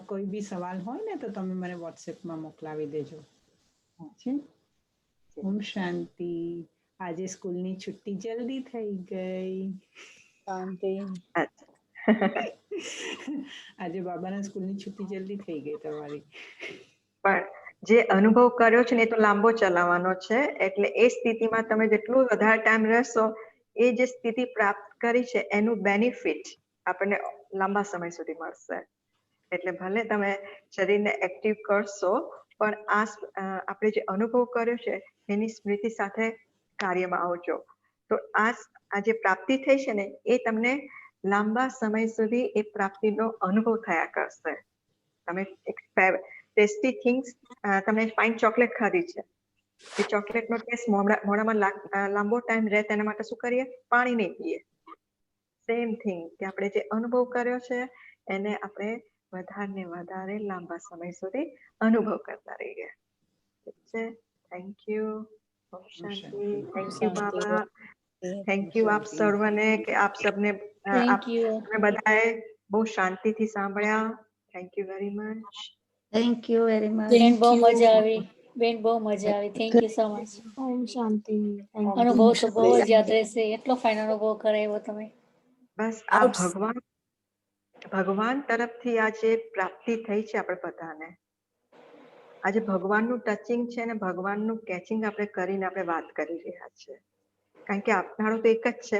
કોઈ બી સવાલ હોય ને તો તમે મને વોટ્સએપમાં મોકલાવી દેજો. ઓમ શાંતિ. આજે સ્કૂલની છુટ્ટી જલ્દી થઈ ગઈ. શાંતિ. આજે બાબાના સ્કૂલની છુટ્ટી જલ્દી થઈ ગઈ તમારી. પણ જે અનુભવ કર્યો છે ને એ તો લાંબો ચલાવવાનો છે, એટલે એ સ્થિતિમાં તમે જેટલું વધારે ટાઈમ રહેશો એ જે સ્થિતિ પ્રાપ્ત કરી છે એનું બેનિફિટ આપણને લાંબા સમય સુધી મળશે. એટલે ભલે તમે શરીરને એક્ટિવ કરશો પણ આપણે જે અનુભવ કર્યો છે એની સ્મૃતિ સાથે કાર્યમાં આવજો. તો આ જે પ્રાપ્તિ થઈ છે ને એ તમને લાંબા સમય સુધી એ પ્રાપ્તિનો અનુભવ થયા કરશે. તમે એક ટેસ્ટી થિંગ્સ, તમે ફાઇન ચોકલેટ ખાધી છે, એ ચોકલેટનો ટેસ્ટ મોઢામાં લાંબો ટાઈમ રહે તેના માટે શું કરીએ? પાણી નહીં પીએ. સેમ થિંગ કે આપણે જે અનુભવ કર્યો છે એને આપણે વધારે ને વધારે લાંબા સમય સુધી અનુભવ કરતા રહીએ. ઠીક છે? Thank you. ઓમ શાંતિ. Thank you Baba. Thank you આપ સર્વને કે આપ સબને તમે બધાએ બહુ શાંતિથી સાંભળ્યા. Thank you very much. Thank you very much. Thank બેન બહુ you. મજા આવી. બેન બહુ મજા આવી. Thank you so much. ઓમ શાંતિ. અનુભવ તો બહુ જ યાદ રહેશે. એટલો ફાઇન અનુભવ કરાવ્યો તમે. બસ આ ભગવાન તરફથી આ જે પ્રાપ્તિ થઈ છે આપણે બધાને, આજે ભગવાનનું ટચિંગ છે ને ભગવાનનું કેચિંગ આપણે કરીને આપણે વાત કરી રહ્યા છીએ. કારણ કે આપનારું તો એક જ છે.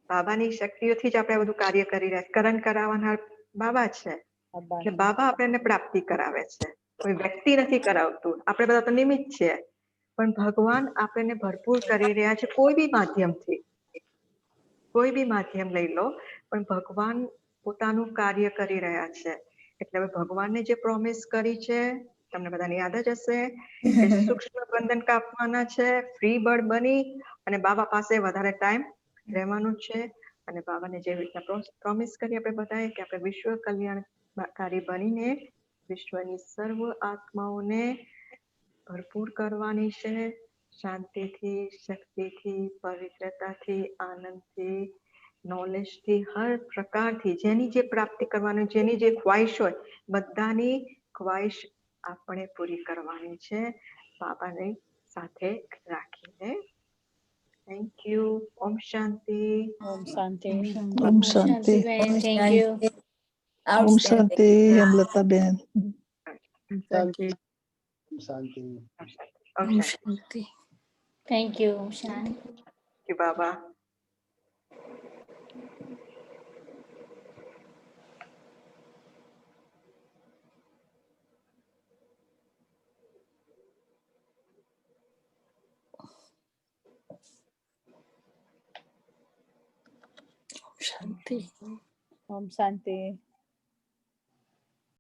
બાબાની શક્તિઓથી જ આપણે બધું કાર્ય કરી રહ્યા. કરણ કરાવવાના બાબા છે. એટલે બાબા આપણને પ્રાપ્તિ કરાવે છે. કોઈ વ્યક્તિ નથી કરાવતું. આપણે બધા તો નિમિત્ત છીએ. પણ ભગવાન આપણને ભરપૂર કરી રહ્યા છે કોઈ બી માધ્યમથી. કોઈ બી માધ્યમ લઈ લો પણ ભગવાન પોતાનું કાર્ય કરી રહ્યા છે. એટલે હવે ભગવાનને જે પ્રોમિસ કરી છે તમને બધાને યાદ જ હશે કે સૂક્ષ્મ બંધન કાપવાના છે, ફ્રી બર્ડ બની અને બાબા પાસે વધારે ટાઈમ રહેવાનું છે. અને બાબાને જે રીતના પ્રોમિસ કરી આપણે બધાએ કે આપણે વિશ્વ કલ્યાણકારી બનીને વિશ્વની સર્વ આત્માઓને ભરપૂર કરવાની છે. શાંતિથી, શક્તિથી, પવિત્રતાથી, આનંદથી, નોલેજથી, હર પ્રકારથી જેની જે પ્રાપ્તિ કરવાની, જેની જે ખ્વાહિશ હોય બધાની ખ્વાહિશ આપણે પૂરી કરવાની છે બાબાને સાથે રાખીને. Thank you. ઓમ શાંતિ. ઓમ શાંતિ. ઓમ શાંતિ. બેન થેન્ક યુ. ઓમ શાંતિ હેમલતાબેન. શાંતિ. શાંતિ. ઓમ શાંતિ. Thank you. ઓમ શાંતિ. થેન્ક યુ બાબા. શાંતિ. ઓમ શાંતિ.